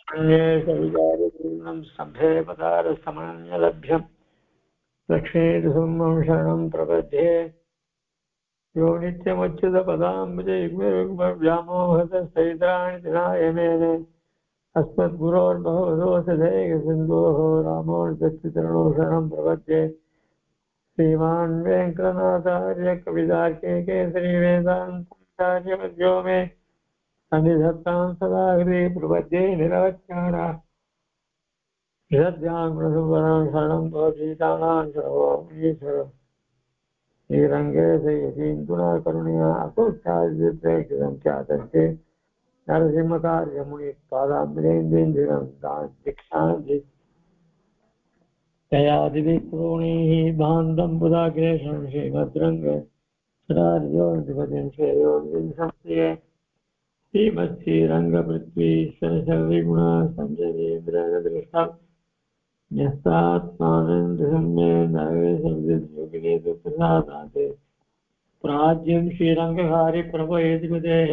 अन्येषविचारिपूर्णं स्तम्भे पदारसमन्यलभ्यं लक्ष्मीर्सुमं शरणं प्रपद्ये यो नित्यमच्युतपदाम्बुजयुग्मव्यामोहतस्तैत्राणि दिनाय मेने अस्मद्गुरोर्भगवतोऽसदेकसिन्धोः रामोऽर्धश्चितरणो शरणं प्रपद्ये श्रीमान् वेङ्कटनाथार्य कवितार्के केसरी वेदान्ताचार्यवर्यो मे सन्निधत्तां सदा हृदि प्रपद्ये निरवध्याना निरध्यानं शरणं भवतीतानां सर्वोमीश्वरम् श्रीरङ्गे यतीन्द्रुणा करुणया असूक्ष्यादिप्रेक्षितं ख्यातस्य नरसिंहकार्यमुनिपादाम्बुजेन्द्रेन्द्रियं दीक्षान्ति दयादिविक्रोणैः भान्तं बुधाग्रेशं श्रीमद्रङ्ग सदार्योऽधिपतिं श्रेयोर्विंशन्त्ये श्रीमत्श्रीरङ्गपृथ्वीश्वरसर्वगुणा संजयेन्द्रदृष्टं न्यस्तात्मानन्दसम्मेलनयोगिने दुःप्रसादात् प्राज्यं श्रीरङ्गहारिप्रभयेतिपतेः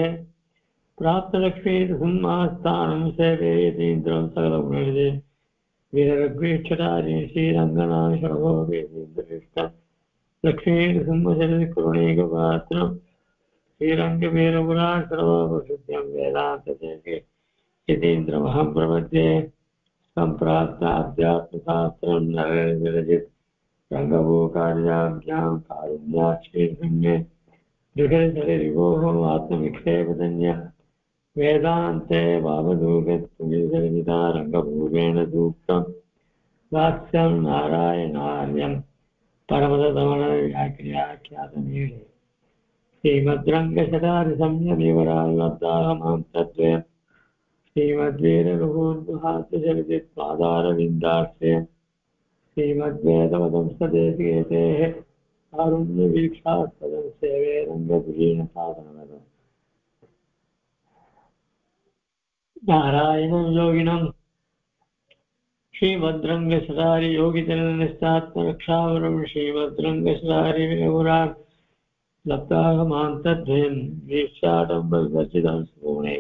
प्राप्तलक्ष्मीसंस्थानं सेवयतीन्द्रं सकलगुणनिधे वीररघ्वेक्षराजे श्रीरङ्गनाशो वेदीन्द्रष्ट लक्ष्मीसंवशरकरुणैकपात्रं श्रीरङ्गवीरपुराणसर्वप्रसिद्धं वेदान्तदेशे यतीन्द्रमहं प्रपद्ये सम्प्राप्ताध्यात्मशास्त्रं नरेन्द्रजित् रङ्गभूकार्याभ्यां कारुण्याक्षेत्रम्ये दुःखरिभोः आत्मविक्षेपतन्य वेदान्ते वावधूगत्पुलिसर्जिता रङ्गभूषेण सूक्तं वाक्यं नारायणार्यं परमतमनव्याख्यातमीडे श्रीमद्रङ्गशतारिसंयमिवराल्लब्धाहमां तद्वयम् श्रीमद्वीरघुर्दुहास्यचरितपादारविन्दाश्रय श्रीमद्वेदवदंसदेशिकेतेः कारुण्यवीक्षास्पदं सेवे रङ्गपुरीणसाधनवदम् नारायणं योगिनं श्रीमद्रङ्गशतारियोगिचरणनिष्ठात्मरक्षावरं श्रीमद्रङ्गशतारिविरघुरान् लब्धाहमान्तद्वयं वीक्षाटं वर्जितं स्फूणे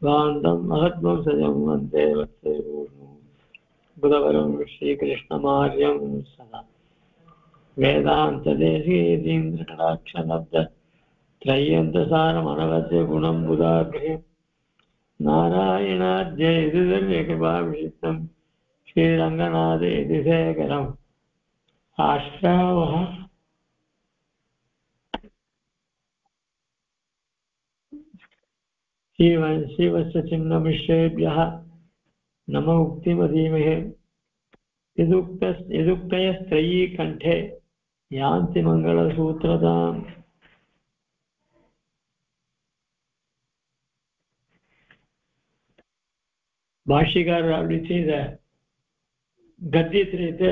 गान्धं महद्वं सजं वन्दे वत्सपूर्णं बुधवरं श्रीकृष्णमार्यं सदा वेदान्तदेशीन्द्रकटाक्षलब्ध त्रय्यन्तसारमनवद्य गुणं बुधाग्रे नारायणाद्यैर्कृपाभिषिक्तं श्रीरङ्गनाथेतिशेखरम् आश्रावः शिवस्य चिह्नमिश्रेभ्यः नम उक्तिमधीमहे यदुक्तयस्त्रयी कंठे यान्ति मंगलसूत्रताम् பாஷிகாரர் அப்படி செய்த கத்தியத்திரத்தை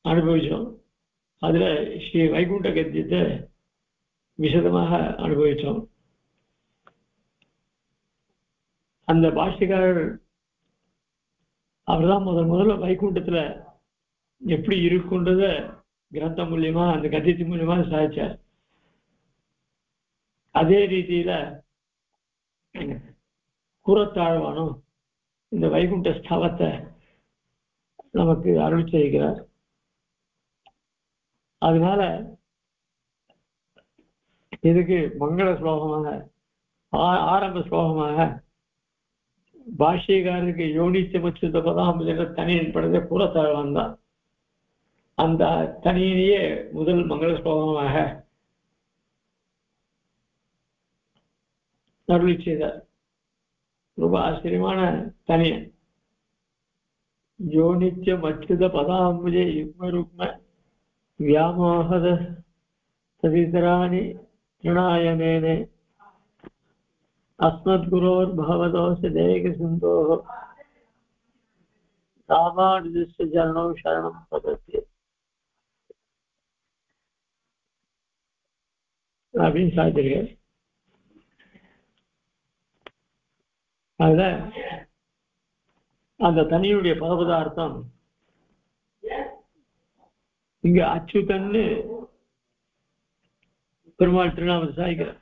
அனுபவிச்சோம். அதுல ஸ்ரீ வைகுண்ட கத்தியத்தை விசதமாக அனுபவிச்சோம். அந்த பாஷிகாரர் அவர்தான் முதல்ல வைகுண்டத்துல எப்படி இருக்குன்றத கிரந்தம் மூலியமா அந்த கத்தியத்தின் மூலியமா சாதிச்சார். அதே ரீதியில கூறத்தாழ்வானும் இந்த வைகுண்ட ஸ்தவத்தை நமக்கு அருள் செய்கிறார். அதனால இதுக்கு மங்கள ஸ்லோகமாக ஆரம்ப ஸ்லோகமாக பாஷ்யக்காரருக்கு யோனிச்சமச்சுத பதாம்புஜ தனியன் படைத்த கூறத்தாழ்வான் தான். அந்த தனியனையே முதல் மங்கள ஸ்லோகமாக அருளி செய்தார். ரொம்ப ஆச்சரியமான தனியன். யோனிச்சம் அச்சுத பதாம்புஜ யுக்மருக்ம வியாமோகத சதிதராணி திருணாயமேனே अस्मद्गुरोर्भगवतोऽस्य देयकसिन्धोः रामानुजस्य चरणौ शरणं प्रपद्ये அப்படின்னு சாதிச்சிருக்கார். அதுல அந்த தனியுடைய பதபதார்த்தம் இங்க அச்சுதன்னு பெருமாள் திருநாமத்தை சாதிக்கிறார்.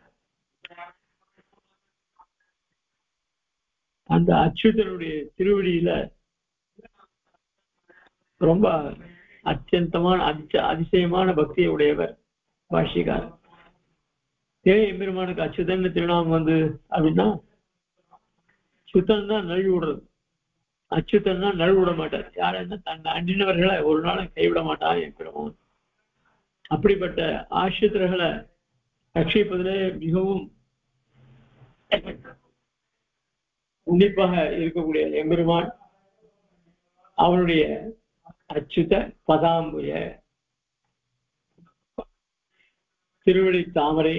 அந்த அச்சுதனுடைய திருவடியில ரொம்ப அத்தியந்தமான அதிசயமான பக்தியை உடையவர் பாஷ்யக்கார். ஏன் எம்பெருமானுக்கு அச்சுதன் திருநாமம் வந்து அப்படின்னா, சுத்தன் தான் நழுவி விடுறது, அச்சுதன் தான் நழுவி விட மாட்டார். யாருன்னா தன் அண்டினவர்களை ஒரு நாளும் கைவிட மாட்டார் எம்பெருமான். அப்படிப்பட்ட ஆசிரியர்களை ரட்சிப்பதிலே மிகவும் உன்னிப்பாக இருக்கக்கூடிய எம்பெருமான் அவனுடைய அச்சுத பதாம்புய திருவடி தாமரை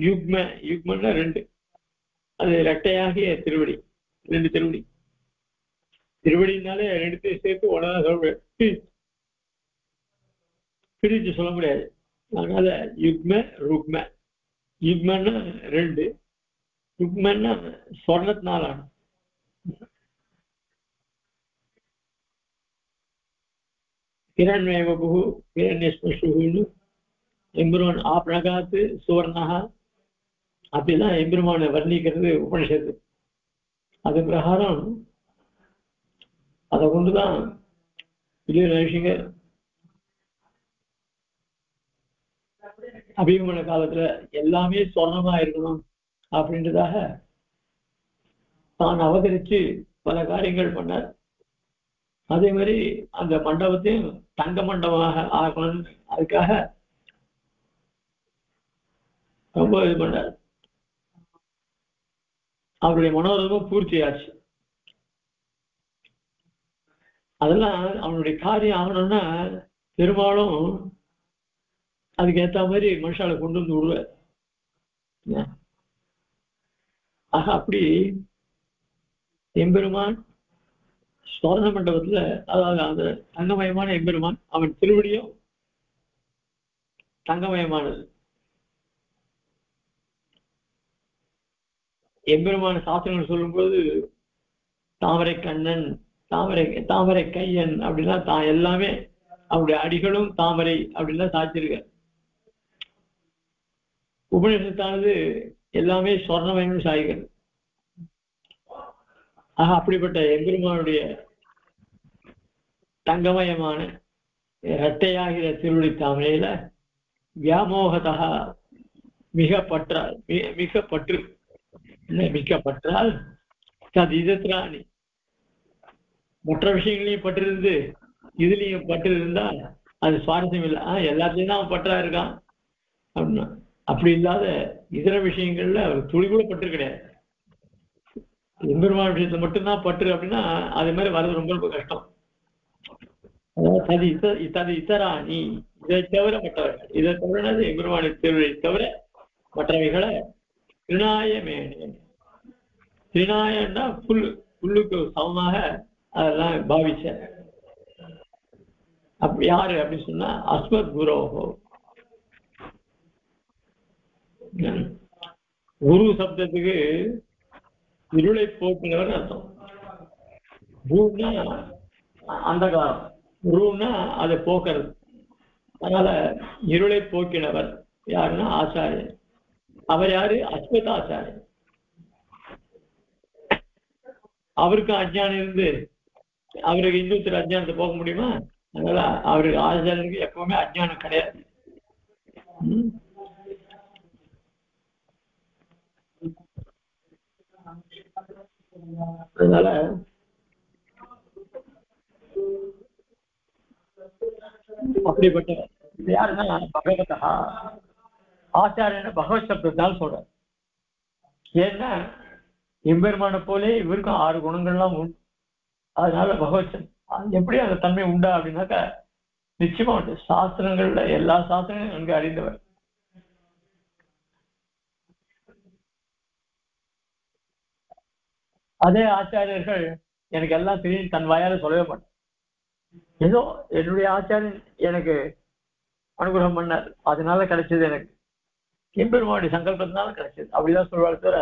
யுக்ம, யுக்மன்னா ரெண்டு, அது இரட்டையாகிய திருவடி, ரெண்டு திருவடி. திருவடினாலே ரெண்டுத்தையும் சேர்த்து உடனே சொல்ல பிரிச்சு சொல்ல முடியாது. அதனால யுக்ம ருக்ம, யுக்மன்னா ரெண்டு, ருக்மன்னா சொர்ணத்தினாலான. கிரண்மேவபு கிரண்யஸ்பர்ஷுன்னு எம்பெருமான் ஆப்னகாத்து சுவர்ணகா அப்படிதான் எம்பெருமானை வர்ணிக்கிறது உபனிஷத்து. அது பிரகாரம் அதை கொண்டுதான் ரிஷிகர் அபிகமன காலத்துல எல்லாமே சொர்ணமா இருக்கணும் அப்படின்றதாக தான் அவதரிச்சு பல காரியங்கள் பண்ணார். அதே மாதிரி அந்த மண்டபத்தையும் தங்க மண்டபமாக ஆகணும், அதுக்காக ரொம்ப இது பண்ணார். அவருடைய மனோரதமும் பூர்த்தி ஆச்சு. அதெல்லாம் அவனுடைய காரியம் ஆகணும்னா பெரும்பாலும் அதுக்கு ஏற்ற மாதிரி மனுஷால கொண்டு வந்து விடுவார். ஆக அப்படி எம்பெருமான் சோதன மண்டபத்துல, அதாவது அந்த தங்கமயமான எம்பெருமான், அவன் திருவடியும் தங்கமயமானது. எம்பெருமான சாஸ்திரங்கள் சொல்லும்போது தாமரை கண்ணன், தாமரை கையன் அப்படின்னா தான் எல்லாமே அவருடைய அடிகளும் தாமரை அப்படின்னா சாய்ச்சிருக்க. உபநிஷத்தானது எல்லாமே சொர்ணமயம் சாய்கிறது. ஆக அப்படிப்பட்ட எம்பெருமானுடைய தங்கமயமான இரட்டையாகிற திருவடி தாமரையில வியாமோகதா மிக பற்றால், மிக பற்று, மிக பற்றால் அது இதத்ராணி மற்ற விஷயங்களையும் பற்றிருந்து இதுலயும் பற்று இருந்தா அது சுவாரஸ்யம் இல்லை. எல்லாத்தையும் தான் அவன் பற்றா இருக்கான் அப்படின்னா, அப்படி இல்லாத இதர விஷயங்கள்ல அவர் துளி கூட பற்று கிடையாது. எம்பெருமான் விஷயத்துல மட்டும்தான் பற்று அப்படின்னா அது மாதிரி வர்றது ரொம்ப ரொம்ப கஷ்டம். அதாவது இத்தராணி, இதை தவிர மற்றவர்கள், இதை தவிர எம்பெருமான திருவிழை தவிர மற்றவைகளை திருநாயமேனே, திருநாயன்னா புல்லுக்கு சமமாக அதெல்லாம் பாவிச்ச. அப்படி யாரு அப்படின்னு சொன்னா அஸ்மத் குரோஹோ. குரு சப்தத்துக்கு இருளை போக்கினவர் அர்த்தம். குருன்னா அந்த காலம், குருன்னா அதை போக்குறது. அதனால இருளை போக்கினவர் யாருன்னா ஆச்சாரியர். அவர் யாரு? அஸ்வத் ஆச்சாரியர். அவருக்கு அஜ்ஞானம் இருந்து அவருக்கு இன்னொருத்தர் அஜ்ஞானத்தை போக முடியுமா? அதனால அவருக்கு ஆச்சாரியருக்கு எப்பவுமே அஜ்ஞானம் கிடையாது. அதனால அப்படிப்பட்ட யாருன்னா பகவதா ஆச்சாரியன பகவத் சப்தத்தால் சொல்ற. ஏன்னா எம்பெருமான போலே இவருக்கும் 6 குணங்கள்லாம் உண்டு. அதனால பகவத் எப்படி அந்த தன்மை உண்டா அப்படின்னாக்கா நிச்சயமா உண்டு. சாஸ்திரங்கள்ல எல்லா சாஸ்திரங்களும் நன்கு அறிந்தவர். அதே ஆச்சாரியர்கள் எனக்கு எல்லாம் தெரியும் தன் வாயால சொல்லவே மாட்டேன். ஏதோ என்னுடைய ஆச்சாரியன் எனக்கு அனுகிரகம் பண்ணார், அதனால கிடைச்சது, எனக்கு எம்பெருமானுடைய சங்கல்பத்தினால கிடைச்சது அப்படிதான் சொல்வாள். தவிர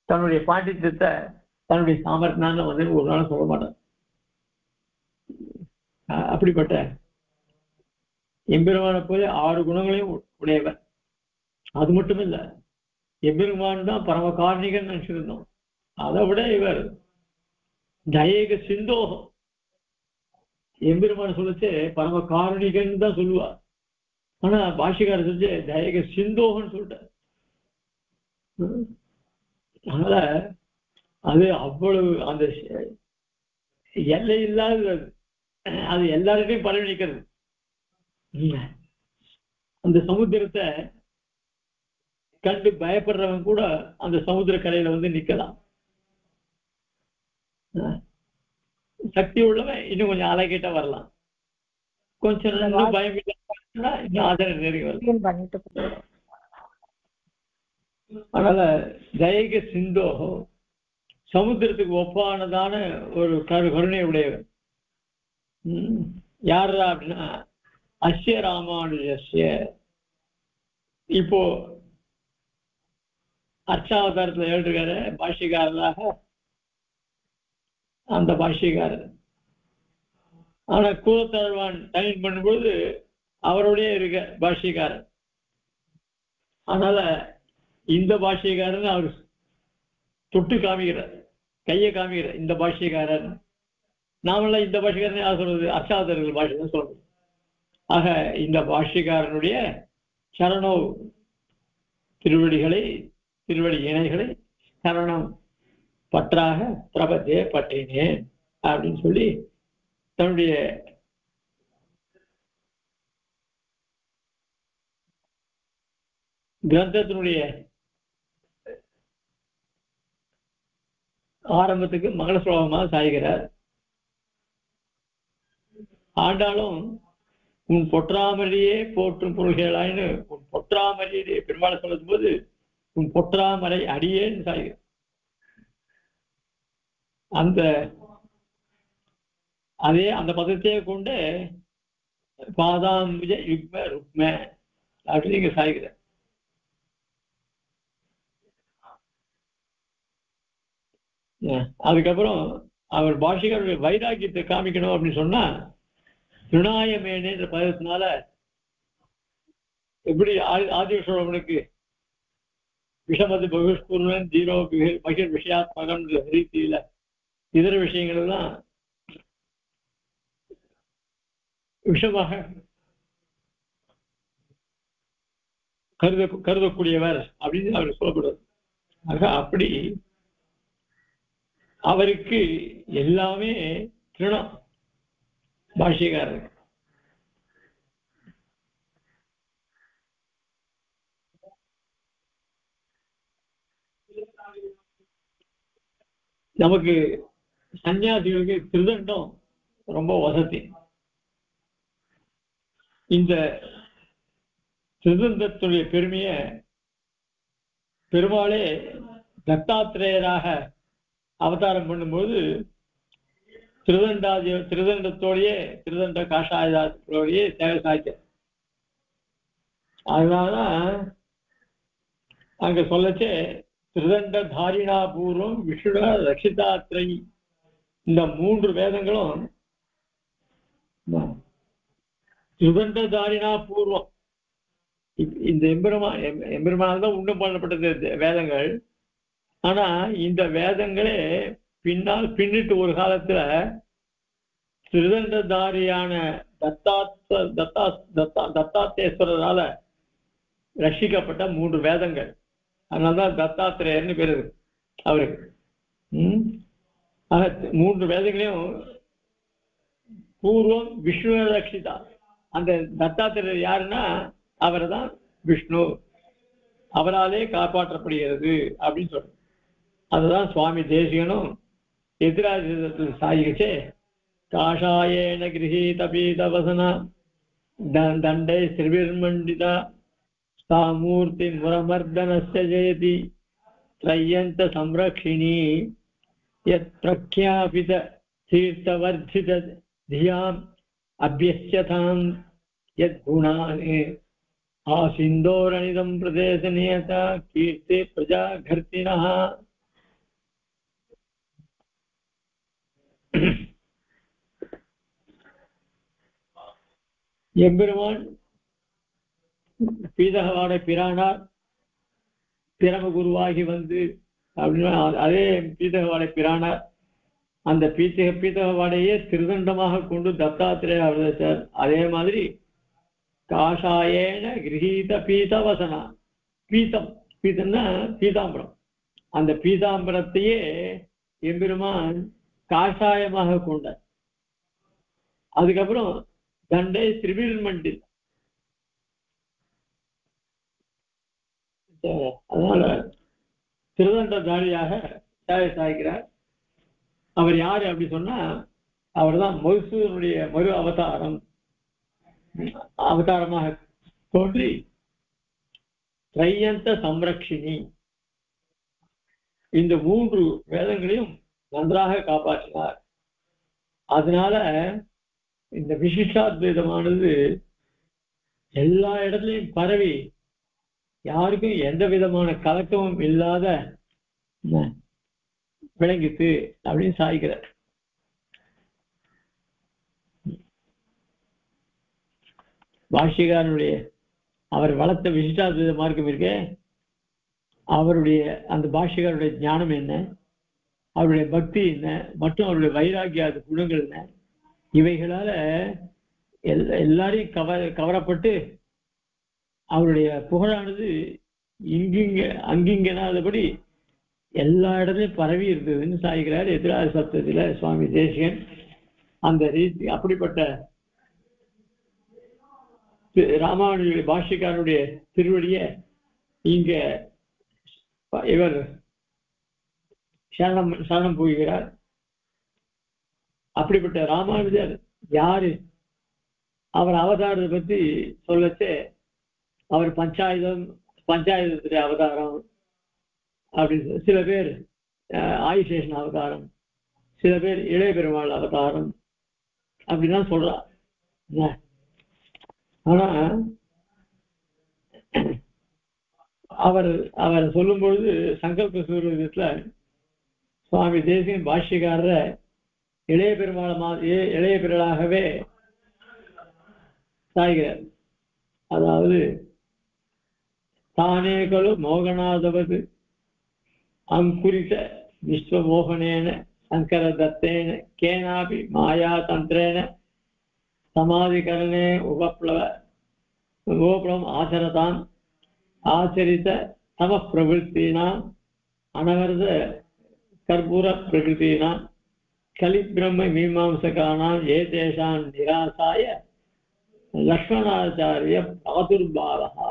தன்னுடைய பாண்டித்யத்தை தன்னுடைய சாமர்த்தினால வந்து ஒரு நாள் சொல்ல மாட்டார். அப்படிப்பட்ட எம்பெருமான போல 6 குணங்களையும் உடையவர். அது மட்டும் இல்ல, எம்பெருமான் தான் பரம காரணிகன் நினைச்சிருந்தோம். அதை விட இவர் தயேக சிந்தோகம் எம்பெருமான் சொல்லிச்சு பரம காரணிகன் தான் சொல்லுவா. ஆனா பாஷிகாரர் சொல்லிச்சு தயேக சிந்தோகன்னு சொல்லிட்டார். அதனால அது அவ்வளவு அந்த எல்லை இல்லாத அது எல்லாருக்கையும் பரவி நிற்கிறது. அந்த சமுத்திரத்தை கண்டு பயப்படுறவன் கூட அந்த சமுத்திர கரையில வந்து நிக்கலாம். சக்தி உள்ளவன் இன்னும் கொஞ்சம் அழகிட்ட வரலாம், கொஞ்சம் பயம் இன்னும் ஆதரவு நெருங்கி வரலாம். அதனால தயக சிந்தோகோ சமுத்திரத்துக்கு ஒப்பானதான ஒரு கருணை உடையவர். யாரா அப்படின்னா அஸ்ய ராமானுஜஸ்ய. இப்போ அர்ச்சாவதாரத்துல எழுதுகிற பாஷ்யக்காரராக அந்த பாஷ்யக்காரர். ஆனா கூலத்தாழ்வான் டைன் பண்ணும்போது அவருடைய இருக்க பாஷ்யக்காரர். அதனால இந்த பாஷ்யக்காரன் அவர் தொட்டு காமிக்கிறார், கையை காமிக்கிறார் இந்த பாஷ்யக்காரர். நாமெல்லாம் இந்த பாஷ்யக்காரன் யார் சொல்றது? அர்ச்சாவதாரர்கள் பாஷை தான் சொல்றது. ஆக இந்த பாஷ்யக்காரனுடைய சரணோ திருவடி இணைகளை சரணம் பற்றாக பிரபத்தே பற்றினேன் அப்படின்னு சொல்லி தன்னுடைய கிரந்தத்தினுடைய ஆரம்பத்துக்கு மங்கள ஸ்லோகமாக சாய்கிறார். ஆண்டாலும் உன் பொற்றாமரையே போற்றும் பொருள்களாயின்னு உன் பொற்றாமரையே பெருமாளை சொல்லும் போது உன் பொற்றாமரை அடியேன்னு சாய்கிறார். அந்த பதத்தையே கொண்டு பாதாம்புஜ யுக்ம ருக்ம அப்படின்னு இங்க சாய்கிறார். அதுக்கப்புறம் அவர் பாஷிகருடைய வைராக்கியத்தை காமிக்கணும் அப்படின்னு சொன்னா திருநாயமேனே என்ற பதத்தினால எப்படி ஆதிசோழனுக்கு விஷமது பகுஸ்பூர்ணன் ஜீரோ மகிழ் விஷயாத்மகம் ரீதியில இதர விஷயங்கள் எல்லாம் விஷமாக கருதக்கூடியவர் அப்படின்னு அவர் சொல்லப்படுவார். ஆக அப்படி அவருக்கு எல்லாமே திருணம் பாஷ்யக்காரர். நமக்கு சன்னியாசிகளுக்கு திருதண்டம் ரொம்ப வசதி. இந்த திருதண்டத்துடைய பெருமைய பெருமாளே தத்தாத்திரேயராக அவதாரம் பண்ணும்போது திருதண்டத்தோடையே திருதண்ட காஷாயத்தோடையே சேவை சாய்க்க. அதனாலதான் அங்க சொல்லச்சே திருதண்ட தாரிணா பூர்வம் விஷ்ணு ரட்சிதாத்திரை. இந்த 3 வேதங்களும் திருதண்ட தாரிணா பூர்வம். இந்த எம்பெருமானால் தான் உண்டு பண்ணப்பட்டது வேதங்கள். ஆனா இந்த வேதங்களே பின்னிட்டு ஒரு காலத்துல திருதண்டதாரியான தத்தாத்தேஸ்வரரால ரட்சிக்கப்பட்ட 3 வேதங்கள். அதனால்தான் தத்தாத்திரேயர்னு பேரு அவருக்கு. 3 வேதங்களையும் பூர்வம் விஷ்ணு ரட்சிதா. அந்த தத்தாத்திரேயர் யாருன்னா அவர் தான் விஷ்ணு, அவராலே காப்பாற்றப்படுகிறது அப்படின்னு சொல்ற. அதுதான் சுவாமி தேசிகனும் எதிராஜத்தில் சாயிச்சே காஷாயேன கிரகீத பீதவசனா தண்டை ஸ்ரீவிர்மண்டிதா சாமூர்த்தி முரமர்தனஸ்ய ஜெயதி த்ரயந்த சம்ரக்ஷிணி யத் பிரக்யாபித தீர்த்தவர்த்தித தியாம் அபியஸ்யதாம் யத் குணானே ஆசிந்தோரணிதம் பிரதேசநியதா கீர்த்தி பிரஜா கர்த்தினஹ. எம்பெருமான் பீதகவாட பிரானார் பிரம குருவாகி வந்து அப்படின்னா அதே பீதகவாடை பிரானார். அந்த பீத்தகவாடையே திருதண்டமாக கொண்டு தத்தாத்திரேய அவதரித்தார். அதே மாதிரி காஷாயேன கிரகீத பீதவசனா, பீதம், பீதம்னா பீதாம்பரம், அந்த பீதாம்பரத்தையே எம்பெருமான் காஷாயமாக கொண்டார். அதுக்கப்புறம் தண்டை திரிபில்மண்டில், அதனால திருதண்டதாரியாக சாய்க்கிறார். அவர் யாரு அப்படி சொன்னா அவர் தான் மதுசூதனுடைய மறு அவதாரமாக தோன்றி திரையந்த சம்ரக்ஷினி, இந்த 3 வேதங்களையும் நன்றாக காப்பாற்றினார். அதனால இந்த விசிஷ்டாத்வைதமானது எல்லா இடத்துலையும் பரவி யாருக்கும் எந்த விதமான கலக்கமும் இல்லாத விளங்கித்து அப்படின்னு சாய்க்கிறார். பாஷ்யக்காரனுடைய அவர் வளர்த்த விசிஷ்டாத்வைத மார்க்கம் இருக்கே, அவருடைய அந்த பாஷ்யக்காரருடைய ஞானம் என்ன, அவருடைய பக்தி என்ன, மற்றும் அவருடைய வைராகியாத குணங்கள் என்ன, இவைகளால எல்லாரையும் கவரப்பட்டு அவருடைய புகழானது அங்கிங்கனாதபடி எல்லா இடத்துலையும் பரவி இருந்ததுன்னு சாய்கிறார் எதிராக சப்தத்துல சுவாமி தேசிகன். அந்த ரீதி அப்படிப்பட்ட ராமானுஜ பாஷ்யக்காரனுடைய திருவடிய இங்க இவர் சரணம் போகிறார். அப்படிப்பட்ட ராமானுஜர் யாரு, அவர் அவதாரத்தை பத்தி சொல்லச்சே அவர் பஞ்சாயுதத்துடைய அவதாரம் அப்படின்னு, சில பேர் ஆயுசேஷன் அவதாரம், சில பேர் இளைய பெருமாள் அவதாரம் அப்படின்லாம் சொல்றா. ஆனா அவர் சொல்லும் பொழுது சங்கல்ப சூரியத்துல சுவாமி தேசிகன் பாஷ்யக்காரர இளைய பெருமாளாகவே சாய்கிறார். அதாவது தானேகலு மோகனாதவது அங்குரித விஸ்வமோகனேன சங்கர தத்தேன கேனாபி மாயா தந்திரேன சமாதிகரணே உபப்ளவம் ஆச்சரதாம் ஆச்சரித்த தம பிரவருத்தினாம் அனவரத கற்பூர பிரகிருத்தினாம் கலி பிரம்ம மீமாம்சகானாம் ஏதேஷாம் நிராசாய லக்ஷ்மணாச்சாரிய பிராதுர்பாவா.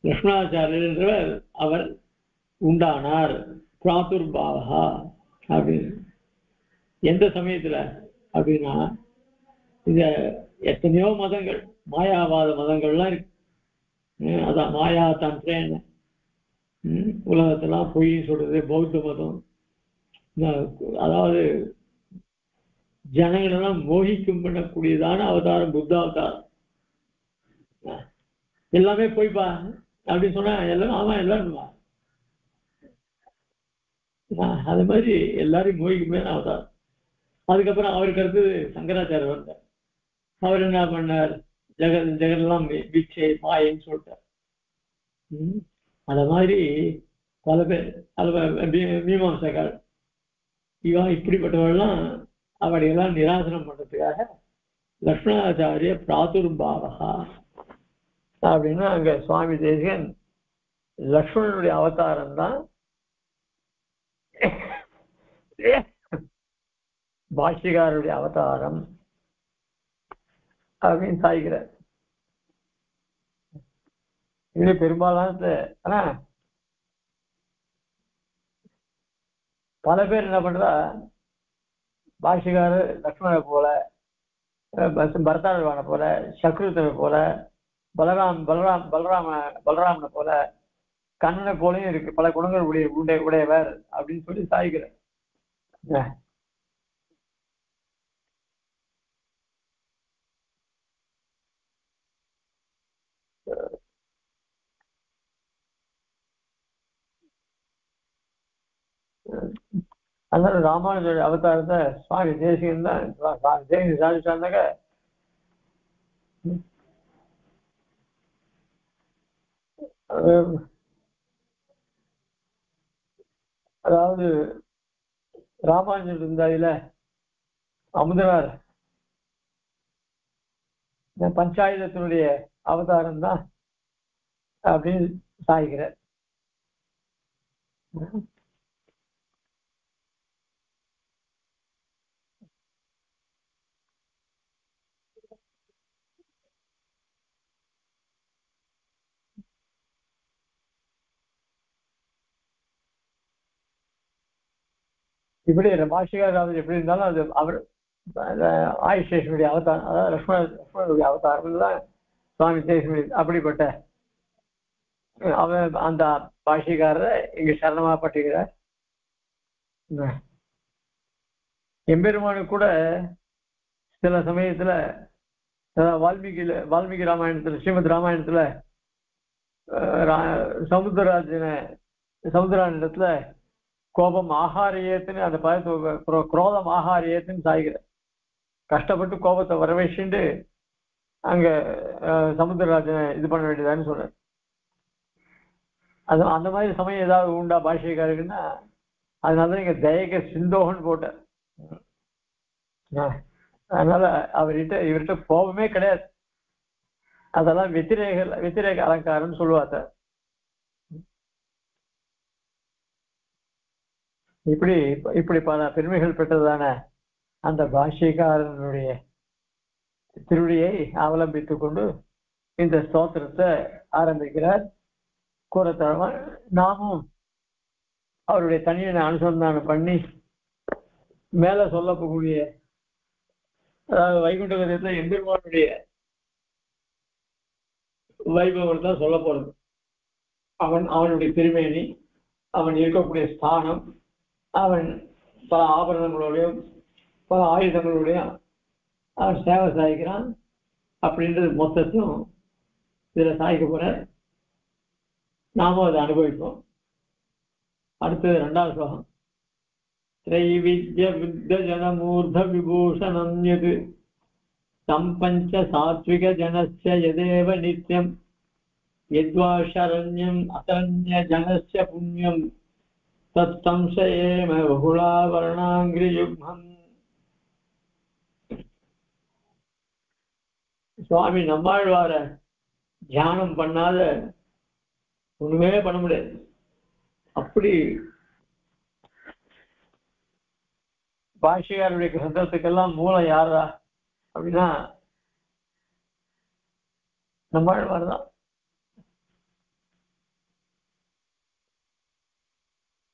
லக்ஷ்மணாச்சாரியர் என்றவர் அவர் உண்டானார். பிராதுர்பாவா அப்படின்னு எந்த சமயத்துல அப்படின்னா, இந்த எத்தனையோ மதங்கள், மாயாவாத மதங்கள்லாம் இருக்கு. அதான் மாயா தந்திரேன உலகத்தெல்லாம் பொய் சொல்றது பௌத்த மதம். அதாவது ஜனங்களெல்லாம் மோகிக்கும் பண்ணக்கூடியதான அவதாரம் புத்த அவதாரம். எல்லாமே போய்ப்பா அப்படின்னு சொன்னா எல்லாரும் ஆமா எல்லாருமா, அது மாதிரி எல்லாரையும் மோகிக்குமே அவதாரம். அதுக்கப்புறம் அவருக்கு அடுத்தது சங்கராச்சாரியர் வந்தார். அவர் என்ன பண்ணார், ஜெகதெல்லாம் வீச்சை மாயன்னு சொல்லிட்டார். அத மாதிரி பல பேர் மீமாம்சகால் இவன் இப்படிப்பட்டவர்கள்லாம் அவரையெல்லாம் நிராசனம் பண்றதுக்காக லக்ஷ்மணாச்சாரிய பிராதுர்பாவா அப்படின்னா அங்க சுவாமி தேசிகன் லக்ஷ்மணனுடைய அவதாரம் தான் பாஷ்யக்காரருடைய அவதாரம் அப்படின்னு சாய்கிறார். இது பெரும்பாலான, ஆனா பல பேர் என்ன பண்றா, பாஷ்யக்காரர் லக்ஷ்மணனை போல, பரதாழ்வானை போல, சக்ருத்தனை போல, பலராமனை போல, கண்ணனை போலையும் இருக்கு, பல குணங்கள் உடையவர் அப்படின்னு சொல்லி சாய்கிறார். அதனால ராமானுஜருடைய அவதாரத்தை சுவாமி தேசிகன் தான். சுவாமி தேசிகன் சாதிச்சாருனாக்க அதாவது ராமானுஜர் இருந்தாயில அமுதனார் பஞ்சாயுதத்தினுடைய அவதாரம் தான் அப்படின்னு சாய்கிறார். இப்படி பாஷிகாராவது எப்படி இருந்தாலும் அது அவர் ஆயுஷேஷனுடைய அவதாரம், அதாவது லக்ஷ்மணனுடைய அவதாரம் தான் சுவாமி தேசிய. அப்படிப்பட்ட அவன் அந்த பாஷிகாரரை இங்க சரணமா பட்டுகிறார். எம்பெருமானு கூட சில சமயத்துல வால்மீகி ராமாயணத்துல, ஸ்ரீமத் ராமாயணத்துல சமுத்திரானிடத்துல கோபம் ஆகாரியத்துன்னு அந்த பதத்தை குரோதம் ஆகாரியத்துன்னு சாய்கிற கஷ்டப்பட்டு கோபத்தை வரவேச்சுட்டு அங்க சமுத்திரராஜனை இது பண்ண வேண்டியதான்னு சொல்ற. அது அந்த மாதிரி சமயம் ஏதாவது உண்டா பாஷைக்காருக்குன்னா அதனால இங்க தயக சிந்தோகன்னு போட்ட. அதனால இவர்கிட்ட கோபமே கிடையாது. அதெல்லாம் வெத்திரேக அலங்காரம்னு சொல்லுவாங்க. இப்படி பல பெருமைகள் பெற்றதான அந்த பாஷைக்காரனுடைய திருவடியை அவலம்பித்துக் கொண்டு இந்த ஸ்தோத்திரத்தை ஆரம்பிக்கிறார். கூறத்தரமா நாமும் அவருடைய தனியனை அனுசந்தானம் பண்ணி மேல சொல்லக்கூடிய, அதாவது வைகுண்ட கதையத்துல எம்பெருமானுடைய வைபவம் தான் சொல்ல போறது. அவனுடைய திருமேனி, அவன் இருக்கக்கூடிய ஸ்தானம், அவன் பல ஆபரணங்களோடையும் பல ஆயுதங்களோடையும் அவன் சேவை சாய்க்கிறான் அப்படின்றது மொத்தத்தையும் இதுல சாய்க்க போற. நாமும் அதை அனுபவிப்போம். அடுத்தது 2வது ஸ்லோகம். த்ரைவித்ய வித்த ஜனமூர்த விபூஷணம் யத் சம்பஞ்ச சாத்விக ஜனஸ்ய யதேவ நித்யம் யத்வா சரண்யம் அசரண்ய ஜனஸ்ய புண்ணியம் தத் சம்சயேம பகுலாவரணாங்கிரி யுக்மம். சுவாமி நம்மாழ்வார தியானம் பண்ணாத ஒண்ணுமே பண்ண முடியாது. அப்படி பாஷிகாருடைய கிரந்தத்துக்கெல்லாம் மூலம் யாரா அப்படின்னா நம்மாழ்வார் தான்.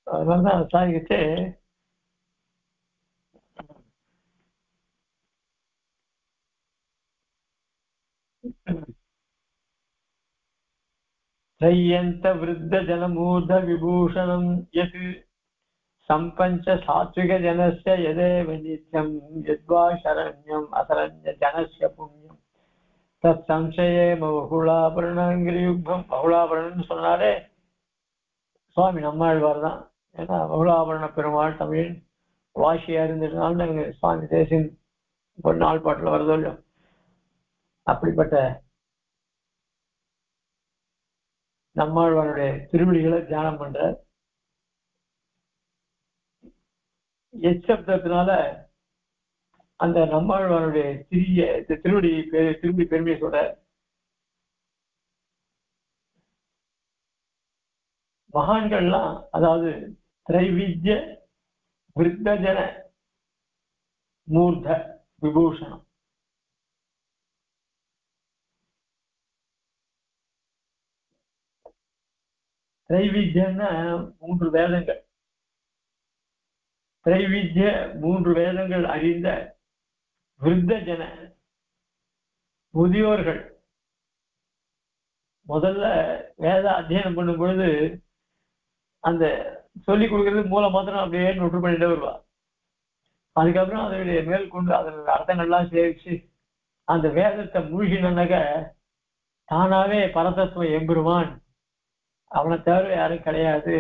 அதனாலதான் சாதிக்கிட்டு த்ரையந்த விருத்த ஜனமூர்த விபூஷணம் யத் சம்பஞ்ச சாத்விக ஜனஸ்ய யதேவ நித்யம் யத்வா சரண்யம் அசரண்ய ஜனஸ்ய புண்ணியம் தத் சம்சயேம பகுலாபரணாங்கிரி யுக்மம். பகுலாபரணம்னு சொன்னாலே சுவாமி நம்மாழ்வார் தான். ஏன்னா பகுலாபரண பெருமாள் தமிழ் வாசியா இருந்ததுனால நாங்க சுவாமி தேசின் ஒரு நாள் பாட்டுல வருதோ இல்லையோ. அப்படிப்பட்ட நம்மாழ்வாருடைய திருவடிகளை தியானம் பண்ற எச்சப்தத்தினால அந்த நம்மாழ்வாருடைய திருவடி பெருமையை சொல்ற. மகான்கள்லாம் அதாவது திரைவித்ய விருத்தஜன மூர்த்த விபூஷணம், திரைவித்யன்னா 3 வேதங்கள், திரைவித்ய 3 வேதங்கள் அறிந்த விருத்தஜன முதியோர்கள். முதல்ல வேத அத்தியனம் பண்ணும் பொழுது அந்த சொல்லிக் கொடுக்கறது மூல மாத்திரம் அப்படியே நொட்டு பண்ணிட்டே வருவா. அதுக்கப்புறம் அதனுடைய மேற்கொண்டு அதனுடைய அர்த்தங்கள்லாம் சேவிச்சு அந்த வேதத்தை மூழ்கினாக்க தானாவே பரதத்துவம் எம்பெருமான், அவனை தவிர யாரும் கிடையாது,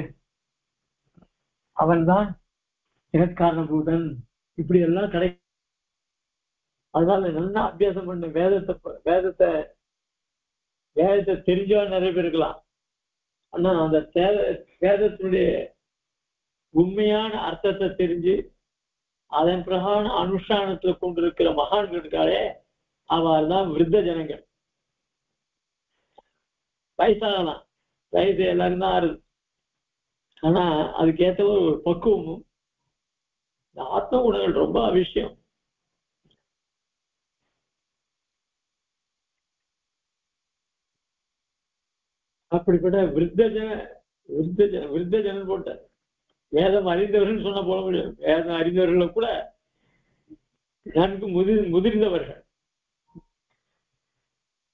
அவன் தான் ஜெகத்காரணபூதன், இப்படி எல்லாம் கிடைக்கும். அதனால நல்லா அபியாசம் பண்ண வேதத்தை தெரிஞ்சவன் நிறைய பேர் இருக்கலாம். ஆனா அந்த வேதத்தினுடைய உண்மையான அர்த்தத்தை தெரிஞ்சு அதன் பிரகாரம் அனுஷ்டானத்துல கொண்டிருக்கிற மகான்கள் இருக்காளே அவள் தான் விருத்த ஜனங்கள். வயசாகலாம், வயசு எல்லாரும் தான் ஆறுது. ஆனா அதுக்கேற்ற ஒரு பக்குவமும் இந்த ஆத்ம குணங்கள் ரொம்ப அவசியம். அப்படிப்பட்ட விருத்த ஜனம் போட்ட வேதம் அறிந்தவர்கள் சொன்ன போல முடியும். வேதம் அறிந்தவர்களை கூட நன்கு முதிர்ந்தவர்கள்,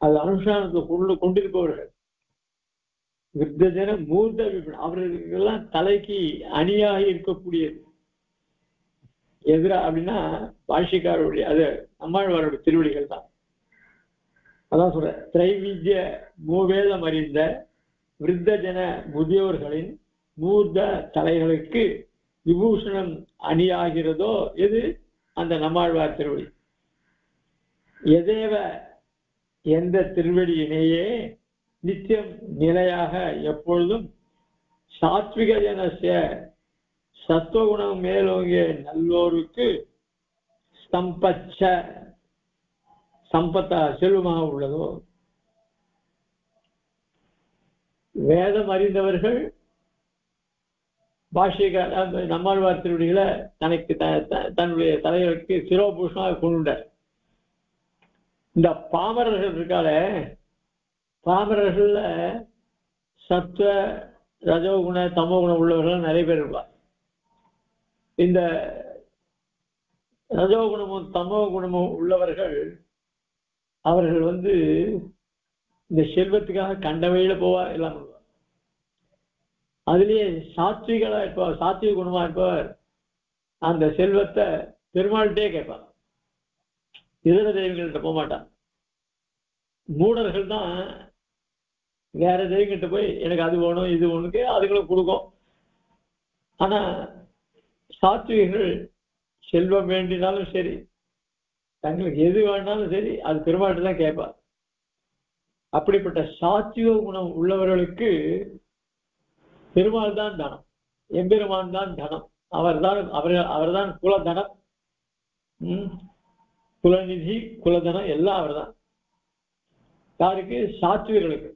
அது அனுஷ்டானத்தை கொண்டிருப்பவர்கள். விருத்தஜன மூர்த்த அவர்களுக்கெல்லாம் தலைக்கு அணியாக இருக்கக்கூடியது எதிரா அப்படின்னா பாஷிக்காரருடைய அது நம்மாழ்வாருடைய திருவடிகள் தான். அதான் சொல்ற திரைவித்ய மூவேதம் அறிந்த விருத்தஜன முதியோர்களின் மூர்த்த தலைகளுக்கு விபூஷணம் அணியாகிறதோ எது? அந்த நம்மாழ்வார் திருவடி. எதேவ எந்த திருவடியினையே நித்தியம் நிலையாக எப்பொழுதும் சாத்விக ஜனசிய சத்துவகுணம் மேலோங்கிய நல்லோருக்கு சம்பத்தா செல்வமாக உள்ளதோ. வேதம் அறிந்தவர்கள் பாஷ்யக்கார நம்மாழ்வார் திருவடிகளை தனக்கு தன்னுடைய தலைகளுக்கு சிரோபூஷணமாக கொண்டுட்டார். இந்த பாமரர்கள் இருக்கால, பாமரர்கள்ல சத்துவ ரஜோகுண தமோகுணம் உள்ளவர்கள் நிறைய பேர் இருப்பார். இந்த ரஜோகுணமும் தமோ குணமும் உள்ளவர்கள் அவர்கள் இந்த செல்வத்துக்காக கண்ட வழியில போவா எல்லாம் பண்ணுவார். அதுலயே சாத்விகளா இருப்பவர், சாத்விக குணமா இருப்பவர் அந்த செல்வத்தை பெருமாள்கிட்டே கேட்பார், இதர தெய்வங்கள்கிட்ட போக மாட்டான். மூடர்கள் தான் வேற தெய்வங்கிட்ட போய் எனக்கு அது வேணும் இது ஒண்ணுக்கு அதுகளும் கொடுக்கும். ஆனா சாத்விகர்கள் செல்வம் வேண்டினாலும் சரி, தங்களுக்கு எது வேணாலும் சரி, அது பெருமாள்கிட்ட தான் கேட்பார். அப்படிப்பட்ட சாத்விக குணம் உள்ளவர்களுக்கு பெருமாள் தான் தனம், எம்பெருமான் தான் தனம். அவர்தான் குலதனம், குலநிதி குலதனம் எல்லாம் அவர்தான். யாருக்கு? சாத்விகர்களுக்கு.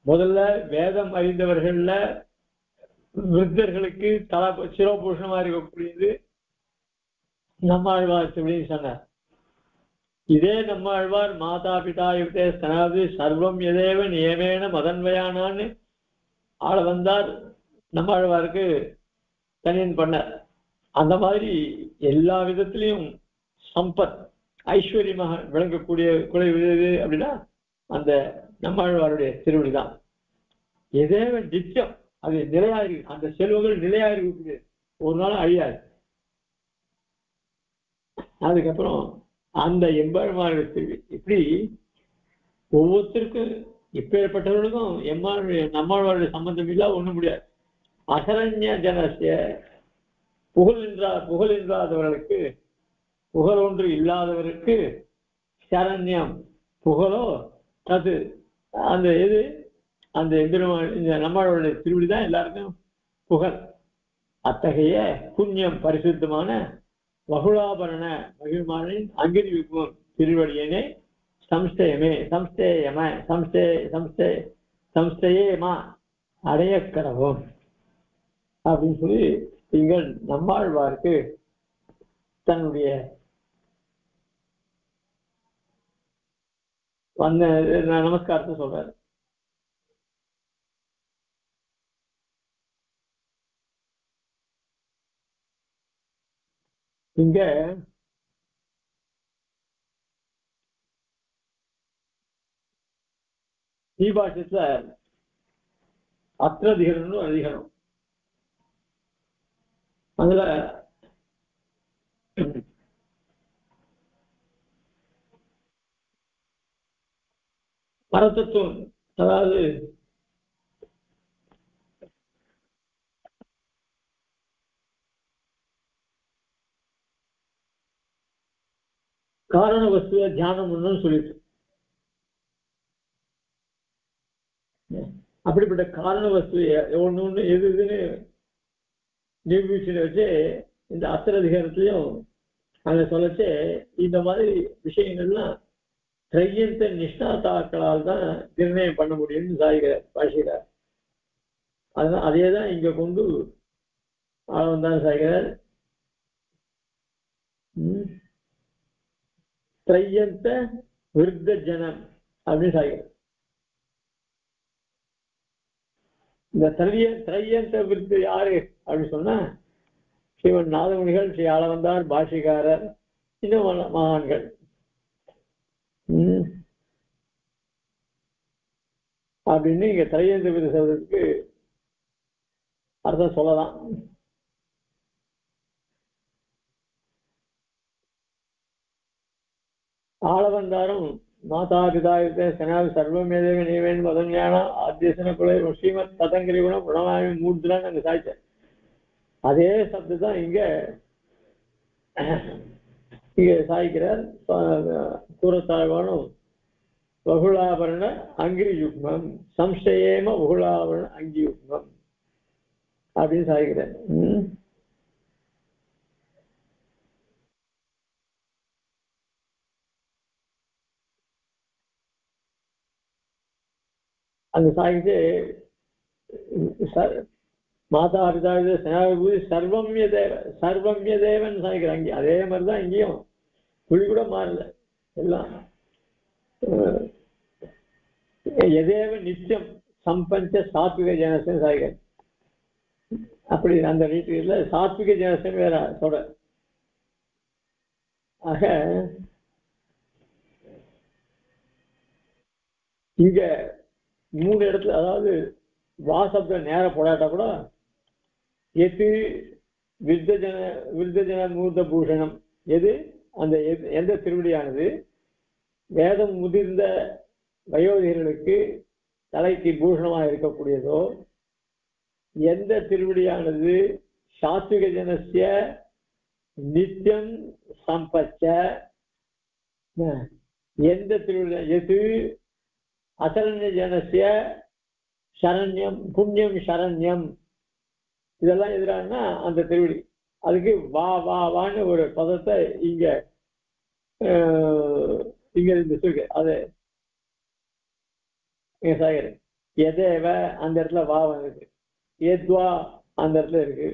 முதல்ல வேதம் அறிந்தவர்கள்ல விருத்தர்களுக்கு சிரோபூஷணமா இருக்கக்கூடியது நம்மாழ்வார் திருவடின்னு சொன்னார். இதே நம்மாழ்வார் மாதா பிதா யுக்தே ஸ்தனாது சர்வம் எதேவ நியமேன மதன்வயானான்னு ஆள வந்தார். நம்மாழ்வாருக்கு தனியன் பண்ணார். அந்த மாதிரி எல்லா விதத்திலையும் சம்பத் ஐஸ்வர்யமாக விளங்கக்கூடிய குலை விழுது அப்படின்னா அந்த நம்மாழ்வாருடைய திருவடி தான். எதேவ நித்தியம், அது நிலையாயிரு, அந்த செல்வங்கள் நிலையாயிருக்கு, ஒரு நாள் அழியாது. அதுக்கப்புறம் அந்த எம்பெருமானுடைய திருவி இப்படி ஒவ்வொருத்தருக்கும் இப்பேற்பட்டவர்களுக்கும் நம்மாழ்வாருடைய சம்பந்தம் இல்லா ஒண்ணும் முடியாது. அசரண்ய ஜனசிய புகழின்றாதவர்களுக்கு, புகழ் ஒன்று இல்லாதவருக்கு சரண்யம் புகழோ அது அந்த எது அந்த எம்பெருமான் இந்த நம்மாழ்வாருடைய திருவிழி தான் எல்லாருக்கும் புகழ். அத்தகைய புண்ணியம் பரிசுத்தமான வகுலாபரண மகிழ்மானின் அங்கிரிவிக்கும் திருவடியனே சம்ஸ்தயமே சம்ஸ்தயேமா அடைய கடவோம் அப்படின்னு சொல்லி நீங்கள் நம்மாழ்வாருக்கு தன்னுடைய வந்த நமஸ்காரத்தை சொல்றாரு. இங்க ஸ்ரீபாஷ்யத்துல அத்திரதிகரணம் அதிகரம், அதுல பரதத்துவம், அதாவது காரண வஸ்துவ தியானம் ஒண்ணுன்னு சொல்லிட்டு, அப்படிப்பட்ட காரண வஸ்து ஒண்ணு எது இதுன்னு நிரூபிச்சுட்டு வச்சு இந்த அஸ்திரதிகாரத்திலையும் அங்க சொல்லச்சு இந்த மாதிரி விஷயங்கள்லாம் திரையந்த நிஷ்ணாத்தாக்களால் தான் நிர்ணயம் பண்ண முடியும்னு சாய்கிறார் பாஷிகிறார். அதுதான் அதே தான் இங்க கொண்டு ஆழ்வந்தான் சாய்கிறார். திரையந்த விருத்த ஜனம் அப்படின்னு சாய்கிறார். இந்த திரையந்த விருத்து யாரு அப்படின்னு சொன்னா ஸ்ரீமன் நாதமுனிகள், ஸ்ரீ ஆளவந்தார், பாஷிகாரர், இன்னும் மகான்கள். அப்படின்னு இங்க திரையந்த விருது சொல்றதுக்கு அர்த்தம் சொல்லலாம். ஆளவந்தாரும் மாதா பிதாயுத்த சனாவி சர்வமேதேவ நீவேன் மதஞான ஆத்தியசன குலை ஸ்ரீமத் ததங்கிரி குணம் குணமாமி மூர்த்திலான்னு அங்க சாய்ச்சேன். அதே சப்து தான் இங்க சாய்க்கிறார். கூறத்தாழ்வானும் பகுலாபரண அங்கிரி யுக்மம் சம்சயேம பகுலாபரண அங்கி யுக்மம் அப்படின்னு சாய்க்கிறார். அந்த சாய்க்கு மாதா பிதாயுத சனாவிபூதி சர்வம்ய தேவ சர்வம்ய தேவன் சாய்க்கிறார். அங்கே அதே மாதிரிதான் இங்கேயும் புள்ளி கூட மாறல. எல்லாம் எதேவ நித்தியம் சம்பஞ்ச சாத்விக ஜனசன் சாய்கிறார். அப்படி அந்த ரீதியில சாத்விக ஜனசன் வேற சொல்ற. ஆக இங்க 3 இடத்துல, அதாவது வாசப்த நேர போடாட்டா கூட எது விருத்தஜன மூர்த்த பூஷணம், எது அந்த எந்த திருவடியானது வேதம் முதிர்ந்த வயோதிகர்களுக்கு தலைக்கு பூஷணமாக இருக்கக்கூடியதோ, எந்த திருவடியானது சாத்விக ஜனசிய நித்தியம் சம்பச்ச, எந்த திருவடி எது அசரண்ய ஜனசிய சரண்யம் புண்ணியம் சரண்யம், இதெல்லாம் எதிரானா அந்த திருவடி. அதுக்கு வா வா வான்னு ஒரு பதத்தை இங்க இருந்து சொல்லுங்க. அது சாகர் எதேவ அந்த இடத்துல வா இருக்கு, ஏத்வா அந்த இடத்துல இருக்கு.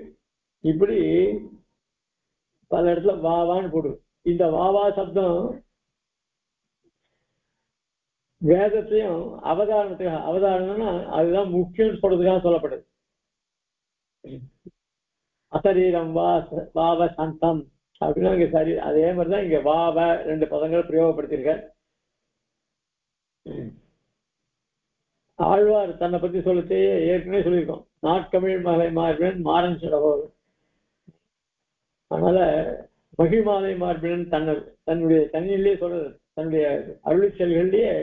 இப்படி பல இடத்துல வா வான்னு போடு. இந்த வாவா சப்தம் வேதத்தையும் அவதாரணம்னா அதுதான் முக்கியம் சொல்றதுக்காக சொல்லப்படுது. அசரீரம் வா வாவ சந்தம் அப்படின்னா இங்க சரி அதே மாதிரிதான் இங்க வாவ 2 பதங்களை பிரயோகப்படுத்திருக்க. ஆழ்வார் தன்னை பத்தி சொல்லச்சே ஏற்கனவே சொல்லியிருக்கோம். நாட்கமிழ் மலை மார்பினன் மாறன் சிடவோ. அதனால மகிழ்மாலை மார்பினன் தன்னுடைய தண்ணியிலேயே சொல்றது, தன்னுடைய அருளி செயல்களிலேயே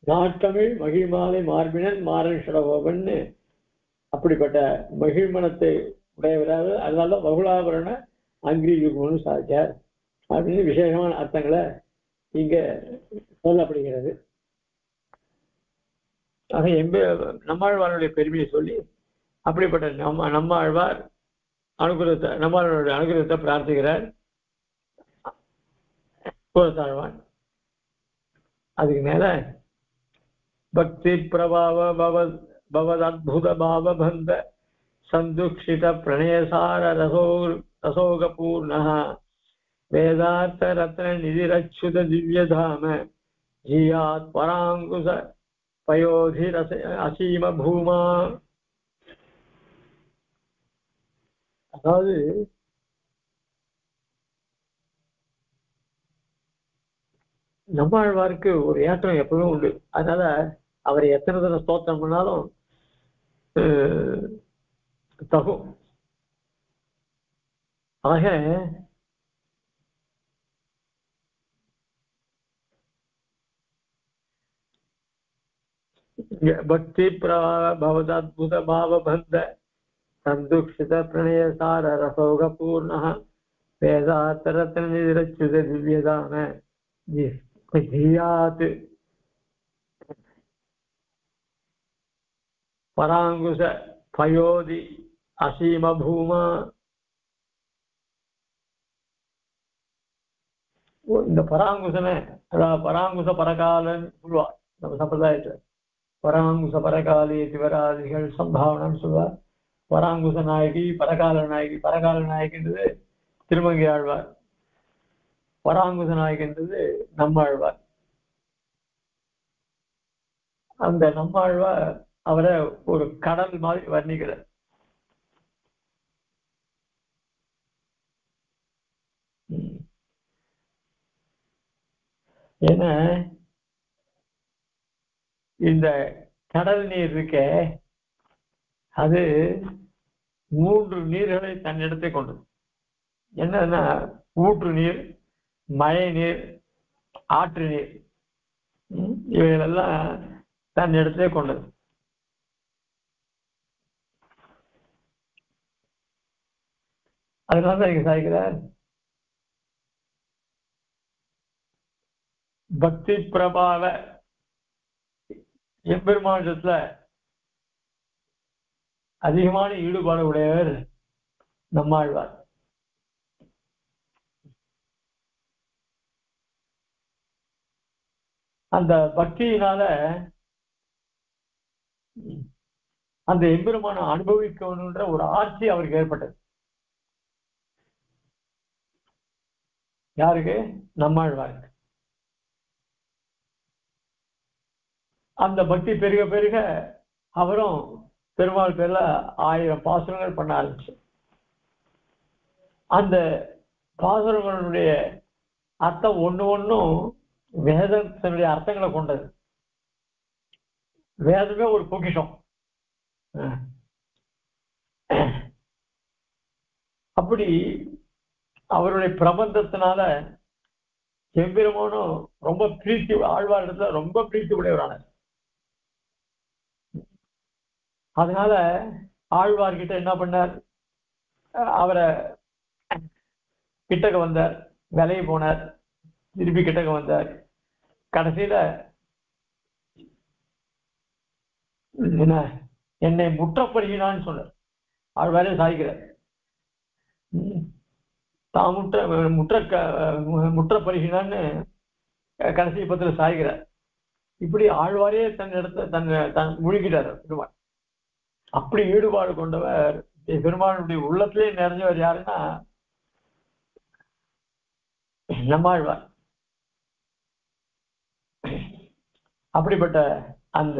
நாட்கமிழ் மகிழ்மாலை மார்பினன் மாறன் சிடவோவன்னு அப்படிப்பட்ட மகிழ்மனத்தை உடையவராக, அதனால பகுலாபரண அங்கிரி யுகம்னு சாதிச்சார் அப்படின்னு விசேஷமான அர்த்தங்களை இங்க சொல்லப்படுகிறது. ஆக நம்மாழ்வாருடைய பெருமையை சொல்லி அப்படிப்பட்ட நம்மாழ்வார் அனுகிரகத்தை நம்மளுடைய அனுகிரகத்தை பிரார்த்திக்கிறார் கூறத்தாழ்வான். அதுக்கு மேல பக்தி பிரபாவ பவத் அத்புத பாவ பந்த சந்துக்ஷித பிரணயசார ரசோகபூர்ண வேதார்த்த ரத்ன நிதிரச்சுத திவ்யதாம ஜீயாத் பராங்குச பயோதி அசீம பூமா. அதாவது நம்மாழ்வாருக்கு ஒரு ஏற்றம் எப்பவும் உண்டு. அதனால அவரை எத்தனை தடவை ஸ்தோத்திரம் பண்ணாலும் தகும். ஆக பக்தி பவதத்புத பாவபந்த சந்துக்ஷித பிரணயசார ரசோகபூர்ண வேதார்த்த ரத்ன நிதிரச்சுத திவ்யதாம ஜீயாத் பராங்குச பயோதி அசீம பூமா. இந்த பராங்குசனை, அதாவது பராங்குச பரகாலன்னு சொல்லுவா நம்ம சம்பிரதாயத்துல. பராங்குச பரகாலி சிவராதிகள் சம்பாவனன்னு சொல்லுவா. பராங்குச நாயகி, பரகால நாயகி. பரகால நாயகின்றது திருமங்கை ஆழ்வார், பராங்குச நாயகின்றது நம்மாழ்வார். அந்த நம்மாழ்வார் அவரை ஒரு கடல் மாதிரி வர்ணிக்கிறார். ஏன்னா இந்த கடல் நீர் இருக்க, அது 3 நீர்களை தன்னிடத்தை கொண்டது. என்னன்னா ஊற்று நீர், மழை நீர், ஆற்று நீர், இவைகளெல்லாம் தன்னிடத்திலே கொண்டது. அதனாலதான் இங்க சாய்க்கிறார், பக்தி பிரபாவ எம்பெருமானத்துல அதிகமான ஈடுபாடு உடையவர் நம்மாழ்வார். அந்த பக்தியினால அந்த எம்பெருமான அனுபவிக்கணுன்ற ஒரு ஆட்சி அவருக்கு ஏற்பட்டது. யாருக்கு? நம்மாழ்வாருக்கு. அந்த பக்தி பெருக பெருக அவரும் பெருமாள் பேர்ல 1000 பாசுரங்கள் பண்ண ஆரம்பிச்சு. அந்த பாசுரங்களுடைய அர்த்தம் ஒண்ணும் வேதத்தினுடைய அர்த்தங்களை கொண்டது. வேதமே ஒரு பொக்கிஷம். அப்படி அவருடைய பிரபந்தத்தினால எம்பெருமானும் ரொம்ப பிரீத்தி, ஆழ்வார் இடத்துல ரொம்ப பிரீத்தி உடையவரானார். அதனால ஆழ்வார்கிட்ட என்ன பண்ணார், அவரை கிட்டக்க வந்தார், விலகி போனார், திருப்பி கிட்டக்க வந்தார். கடைசியில என்ன, என்னை முற்றப்படுகிறான்னு சொன்னார். ஆழ்வாரே சாய்க்கிறார், தான் முற்றப்படுகிறான்னு கடைசி பத்திர சாய்கிறார். இப்படி ஆழ்வாரே தன் இடத்த தன் முழுகிட்டார் பெருமாள். அப்படி ஈடுபாடு கொண்டவர் பெருமாளுடைய உள்ளத்திலே நிறைஞ்சவர் யாருன்னா நம்மாழ்வார். அப்படிப்பட்ட அந்த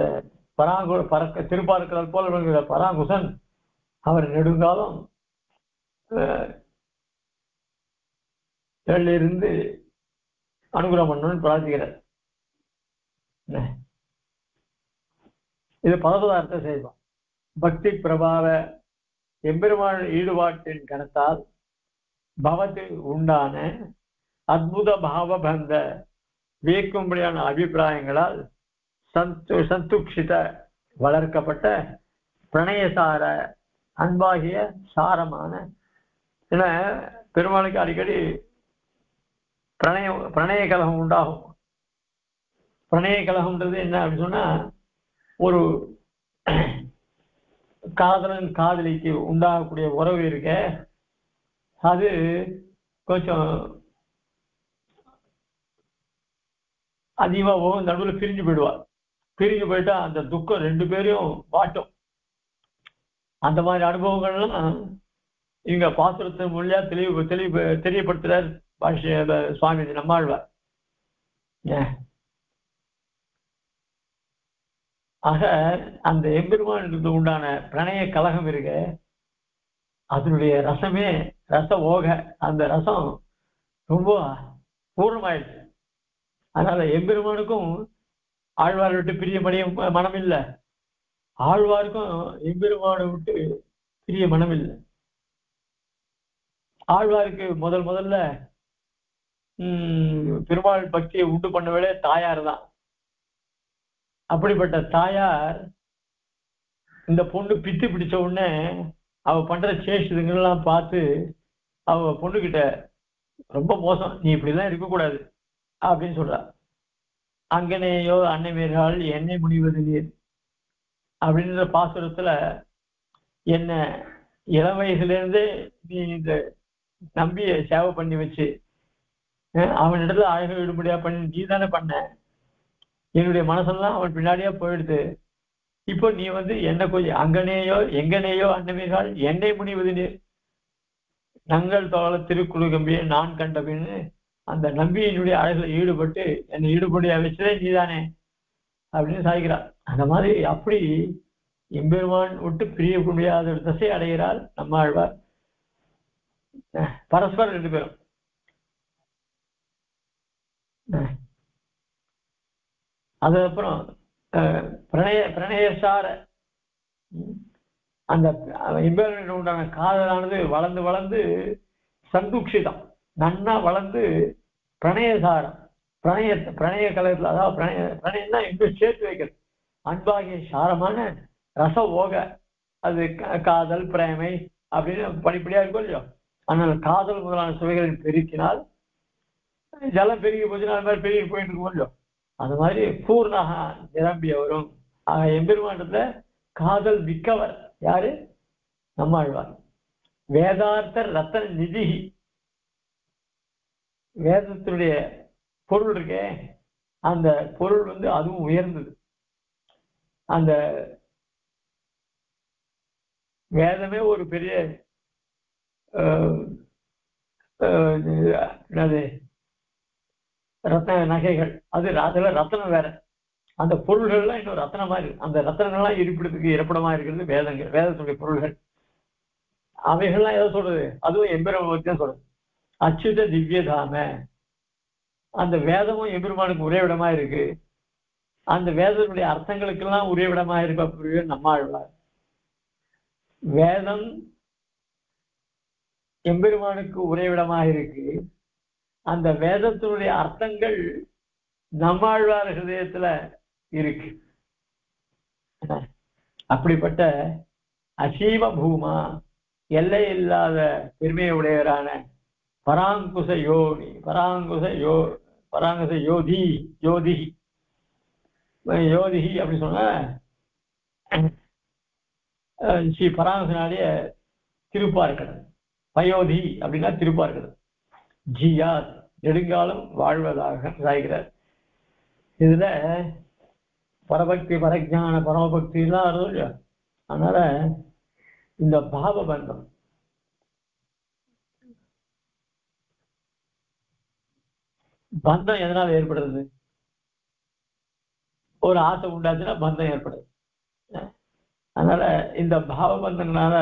திருப்பார்க்கடல் போல விளங்குகிற பராங்குசன் அவர் நெடுங்காலம் இருந்து அனுகிரகம் பண்ணணும்னு பிரார்த்திக்கிறார். இது 11 செய்வான். பக்தி பிரபாவ எம்பெருமாள் ஈடுபாட்டின் கணத்தால் பவத்து உண்டான அத்புத பாவபந்த வியக்கும்படியான அபிப்பிராயங்களால் சந்துக்ஷித வளர்க்கப்பட்ட பிரணயசார அன்பாகிய சாரமான, ஏன்னா பெருமாளுக்கு அடிக்கடி பிரணய கலகம் உண்டாகும். பிரணய கலகம்ன்றது என்ன அப்படின்னு சொன்னா, ஒரு காதலன் காதலிக்கு உண்டாகக்கூடிய உறவு இருக்க, அது கொஞ்சம் அதிகமா போகும், நடுவில் பிரிஞ்சு போயிடுவார். பிரிஞ்சு போயிட்டா அந்த துக்கம் 2 பேரையும் வாட்டும். அந்த மாதிரி அனுபவங்கள்லாம் இங்க பாசுரத்தின் மொழியா தெரியப்படுத்துறார் சுவாமி நம்மாழ்வார். ஆக அந்த எம்பெருமானுக்கு உண்டான பிரணய கலகம் இருக்க, அதனுடைய ரசமே ரச ஓக, அந்த ரசம் ரொம்ப பூர்ணமாயிடுச்சு. அதனால எம்பெருமானுக்கும் ஆழ்வாரை விட்டு பிரிய மனம் இல்லை, ஆழ்வாருக்கும் எம்பெருமானை விட்டு பிரிய மனம் இல்லை. ஆழ்வாருக்கு முதல்ல பெருமாள் பக்தியை உண்டு பண்ணவே தாயார் தான். அப்படிப்பட்ட தாயார் இந்த பொண்ணு பித்து பிடிச்ச உடனே அவ பண்ற சேஷங்கள்லாம் பார்த்து அவ பொண்ணுகிட்ட ரொம்ப மோசம், நீ இப்படிலாம் இருக்கக்கூடாது அப்படின்னு சொல்றா. அங்கனேயோ அன்னைமேர்கள் எண்ணெய் முடிவது நீர் அப்படின்ற பாசுரத்துல என்ன இளம் வயசுலேருந்தே நீ இந்த நம்பியை சேவை பண்ணி வச்சு அவனிடத்துல அழக விடுபடியா பண்ணி நீ தானே பண்ண. என்னுடைய மனசெல்லாம் அவன் பின்னாடியே போயிடுது. இப்போ நீ என்ன கொஞ்சம் அங்கனேயோ எங்கனேயோ அன்னமிகால் என்னை முனிவது நங்கள் தோழ திருக்குறுகம்பியை நான் கண்டபின்னு அந்த நம்பியினுடைய அழகுல ஈடுபட்டு என்னை ஈடுபடியா வச்சதே நீதானே அப்படின்னு சாய்கிறார். அந்த மாதிரி அப்படி எம்பெருமான் விட்டு பிரிய முடியாத ஒரு தசை அடைகிறார் நம்மாழ்வார். பரஸ்பரம் 2 பேரும். அதுக்கப்புறம் பிரணயசார அந்த எம்பெருமான் உண்டான காதலானது வளர்ந்து வளர்ந்து சந்துக்ஷிதம் நன்னா வளர்ந்து பிரணயசாரம் பிரணய கலத்துல, அதாவது பிரணயம்னா எங்க சேர்த்து வைக்கிறது அன்பாகிய சாரமான ரச ஓக, அது காதல் பிரேமை அப்படின்னு படிப்படியா இருக்கும் இல்லையோ. ஆனால் காதல் முதலான சுவைகளின் பெருக்கினால் ஜலம் பெருகி போச்சுன்னா அது மாதிரி பெருகி போயிட்டு இருக்கும் இல்லையோ. அது மாதிரி பூர்ணக நிரம்பிய வரும். எம்பெருமானத்துல காதல் மிக்கவர் யாரு? நம்மாழ்வார். வேதார்த்த ரத்தன நிதி, வேதத்தினுடைய பொருள் இருக்கே அந்த பொருள் அதுவும் உயர்ந்தது. அந்த வேதமே ஒரு பெரிய ரத்ன நகைகள், அதுல ரத்தனம் வேற, அந்த பொருள்கள்லாம் இன்னொரு ரத்தனமா இருக்கு. அந்த ரத்தனங்கள்லாம் இருப்பிடத்துக்கு இருப்பிடமா இருக்கிறது வேதங்கள், வேதத்துடைய பொருள்கள். அவைகள்லாம் எதை சொல்றது? அதுவும் எம்பெருமான் தான் சொல்றது. அச்சுத திவ்யதாம, அந்த வேதமும் எம்பெருமானுக்கு உறைவிடமா இருக்கு. அந்த வேதத்துடைய அர்த்தங்களுக்கெல்லாம் உறைவிடமா இருக்க நம்மாழ்வார். வேதம் எம்பெருமானுக்கு உறைவிடமாக இருக்கு. அந்த வேதத்தினுடைய அர்த்தங்கள் நம்மாழ்வார் ஹிருதயத்துல இருக்கு. அப்படிப்பட்ட அசீம பூமா, எல்லை இல்லாத பெருமையுடையவரான பராங்குச யோனி, பராங்குச யோதி அப்படின்னு சொன்ன ஸ்ரீ பராங்குசனாடைய திருப்பார்கடல். பயோதி அப்படின்னா திருப்பார்கடல். ஜியாத் நெடுங்காலம் வாழ்வதாக சாய்கிறார். இதுல பரபக்தி பரஜான பரமபக்தி எல்லாம் வரும் இல்லையா. அதனால இந்த பாவபந்தம் பந்தம் எதனால ஏற்படுறது? ஒரு ஆசை உண்டாச்சுன்னா பந்தம் ஏற்படுது. அதனால இந்த பாவபந்தங்களால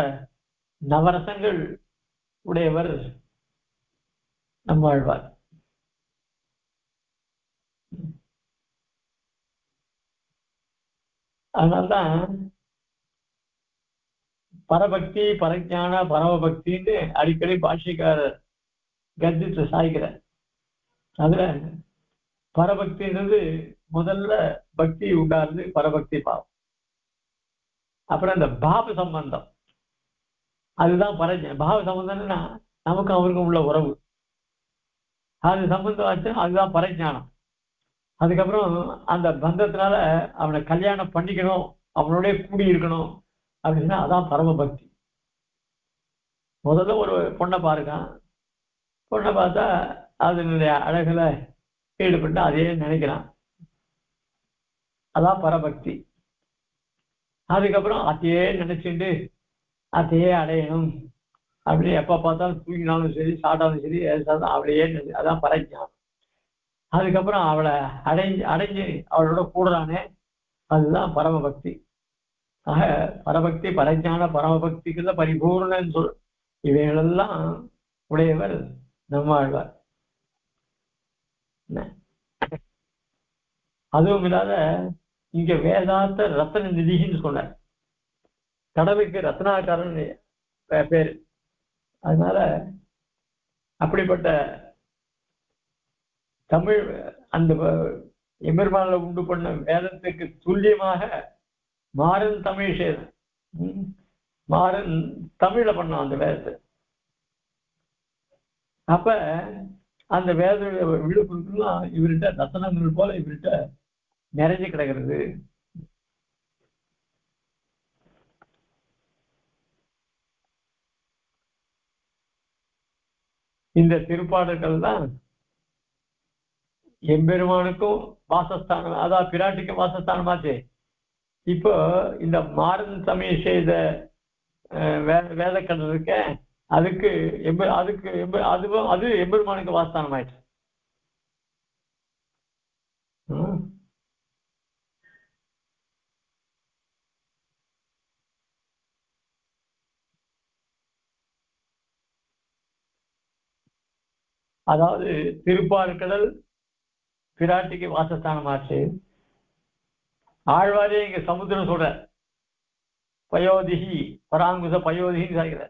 நவரசங்கள் உடையவர் நம்மாழ்வார். அதனால்தான் பரபக்தி பரஜான பரமபக்தின்னு அடிக்கடி பாஷிக்காரர் கத்தித்து சாய்க்கிறார். அதுல பரபக்தின்றது முதல்ல பக்தி உண்டாருது, பரபக்தி பாவம். அப்புறம் இந்த பாவ சம்பந்தம், அதுதான் பரஜானம். பாவ சம்பந்தம்னா நமக்கும் அவருக்கும் உள்ள உறவு, அது சம்பந்தம் ஆச்சு, அதுதான் பரஜானம். அதுக்கப்புறம் அந்த பந்தத்தினால அவனை கல்யாணம் பண்ணிக்கணும், அவனோட கூடி இருக்கணும் அப்படின்னா அதான் பரமபக்தி. முதல்ல ஒரு பொண்ணை பாருக்கான், பொண்ணை பார்த்தா அதனுடைய அழகுல ஈடுபட்டு அதையே நினைக்கிறான், அதான் பரபக்தி. அதுக்கப்புறம் அதையே நினைச்சுட்டு அதையே அடையணும் அப்படின்னு எப்ப பார்த்தாலும் தூங்கினாலும் சரி சாப்பிட்டாலும் சரி அவளையே அதான் பரஜானம். அதுக்கப்புறம் அவளை அடைஞ்சு அவளோட கூடுறானே அதுதான் பரமபக்தி. ஆக பரபக்தி பரஜான பரமபக்திக்குள்ள பரிபூர்ணன்னு சொல் இவைகளெல்லாம் உடையவர் நம்மாழ்வார். அதுவும் இல்லாத இங்க வேதாந்த ரத்ன நிதின்னு சொன்னார். கடவுளுக்கு ரத்னாக்காரன் பேரு. அதனால அப்படிப்பட்ட தமிழ் அந்த எம்பெருமானில் உண்டு பண்ண வேதத்துக்கு துல்லியமாக மாறன் தமிழ் சேதம், மாறன் தமிழ்ல பண்ணோம் அந்த வேதத்தை. அப்ப அந்த வேத விழுப்புலாம் இவர்கிட்ட ரத்தனங்கள் போல இவர்கிட்ட நிறைஞ்சு கிடக்கிறது. இந்த திருப்பாடல்கள் தான் எம்பெருமானுக்கும் வாசஸ்தானம், அதான் பிராட்டிக்கும் வாசஸ்தானமாச்சு. இப்போ இந்த மாறன் சமயம் செய்த வேதக்கடல் இருக்க, அதுக்கு அது எம்பெருமானுக்கு வாசஸ்தானம் ஆயிடுச்சு. அதாவது திருப்பார்கடல் பிராட்டிக்கு வாசஸ்தானமாச்சு. ஆழ்வாரே இங்க சமுத்திரம் சொல்ற, பயோதிகி பராங்குச பயோதிகின்னு சொல்கிற,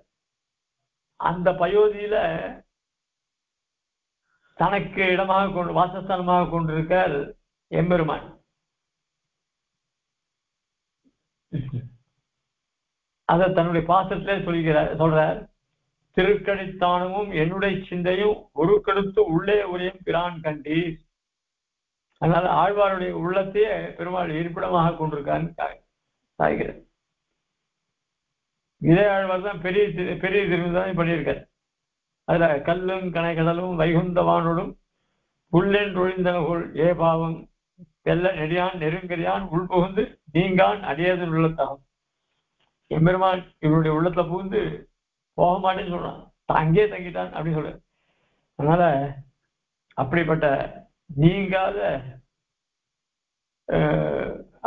அந்த பயோதியில தனக்கு இடமாக கொண்டு வாசஸ்தானமாக கொண்டிருக்கார் எம்பெருமான். அத தன்னுடைய பாசத்திலே சொல்றார். திருக்கடித்தானமும் என்னுடைய சிந்தையும் ஒரு கடுத்து உள்ளே உரையும் பிரான் கண்டி. அதனால ஆழ்வாருடைய உள்ளத்தையே பெருமாள் இருப்பிடமாக கொண்டிருக்கான்னு சாய்கிறார். இதே ஆழ்வார் தான் பெரிய திருவிழாவை பண்ணியிருக்கார். அதுல கல்லும் கனைகடலும் வைகுந்தவானோடும் புல்லென்றொழிந்தனகுள் ஏ பாவம் வெல்ல நெடியான் நெருங்கறியான் உள்புகுந்து நீங்கான் அடியதன் உள்ளத்தாகும். எம்பெருமான் இவருடைய உள்ளத்துல புகுந்து போக மாட்டேன்னு சொல்றான், அங்கேயே தங்கிட்டான் அப்படின்னு சொல்ற. அதனால அப்படிப்பட்ட நீங்காத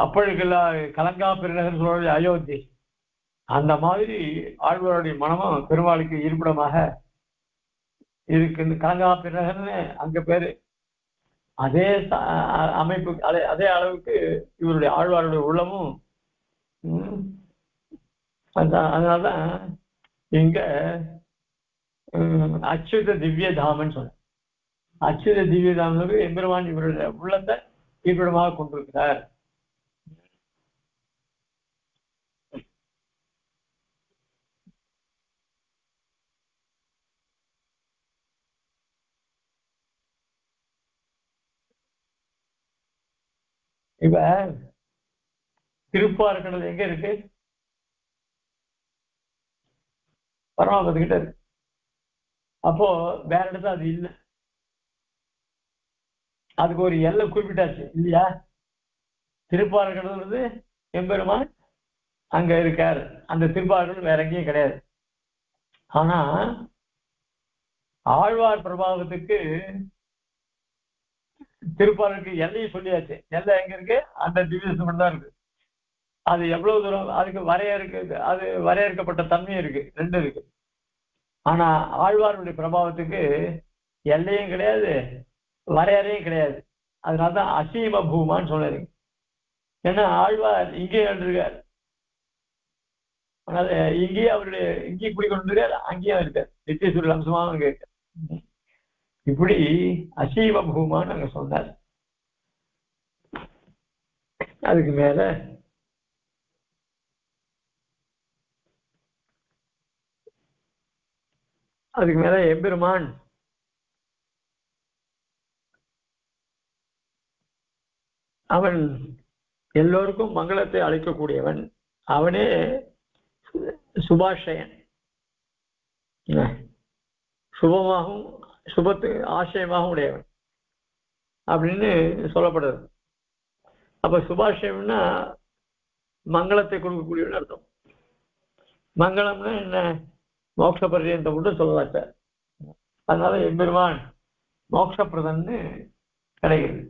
அப்பழுக்கெல்லா கலங்கா பெருநகர் சொல்ற அயோத்தி, அந்த மாதிரி ஆழ்வாருடைய மனமும் பெருமாளுக்கு இருப்பிடமாக இருக்கு. இந்த கலங்கா பெருநகர்னு அங்க பேரு. அதே அமைப்பு, அதே அளவுக்கு இவருடைய ஆழ்வாருடைய உள்ளமும். அதனாலதான் இங்க அச்சுத திவ்ய தாமன் சொன்ன, அச்சுத திவ்ய தாமனுக்கு எம்பெருமான் இவருடைய உள்ளத்தை இருப்பிடமாக கொண்டிருக்கிறார். இப்ப திருப்பார்கடல் எங்க இருக்கு? பரமாபதக்கிட்ட இருக்கு. அப்போ வேற இடத்துல அது இல்லை, அதுக்கு ஒரு எல்லை குறிப்பிட்டாச்சு இல்லையா? திருப்பார்கடல் வந்து எம்பெருமான் அங்க இருக்கார், அந்த திருப்பார்கடல் வேற எங்கேயும் கிடையாது. ஆனா ஆழ்வார் பிரபாவத்துக்கு திருப்பார்க்கு எல்லையும் சொல்லியாச்சு. எல்லை எங்க இருக்கு? அந்த திவ்யசம் தான் இருக்கு. அது எவ்வளவு தூரம், அதுக்கு அது வரையறுக்கப்பட்ட தன்மை இருக்கு, ரெண்டு இருக்கு. ஆனா ஆழ்வாருடைய பிரபாவத்துக்கு எல்லையும் கிடையாது, வரையறையும் கிடையாது. அதனாலதான் அசீம பூமான்னு சொன்னாரு. ஏன்னா ஆழ்வார் இங்கே இருக்கார், அதனால இங்கேயே அவருடைய இங்கேயும் குடிக்கொண்டிருக்கார், அங்கேயும் இருக்கார், நித்தியசூரிய அம்சமாக அங்க இருக்கார். இப்படி அசீம பூமான்னு அங்க சொன்னார். அதுக்கு மேல எம்பெருமான் அவன் எல்லோருக்கும் மங்களத்தை அளிக்கக்கூடியவன். அவனே சுபாஷயன், சுபமாகவும் சுபத்து ஆசயமாகவும் உடையவன் அப்படின்னு சொல்லப்படுறது. அப்ப சுபாஷயம்னா மங்களத்தை கொடுக்கக்கூடியவன் அர்த்தம். மங்களம்னா என்ன? மோட்ச பரியந்தம் கூட சொல்லலாச்ச. அதனால எம்பெருமான் மோட்சப்பிரதன்னு கிடைக்கிறது.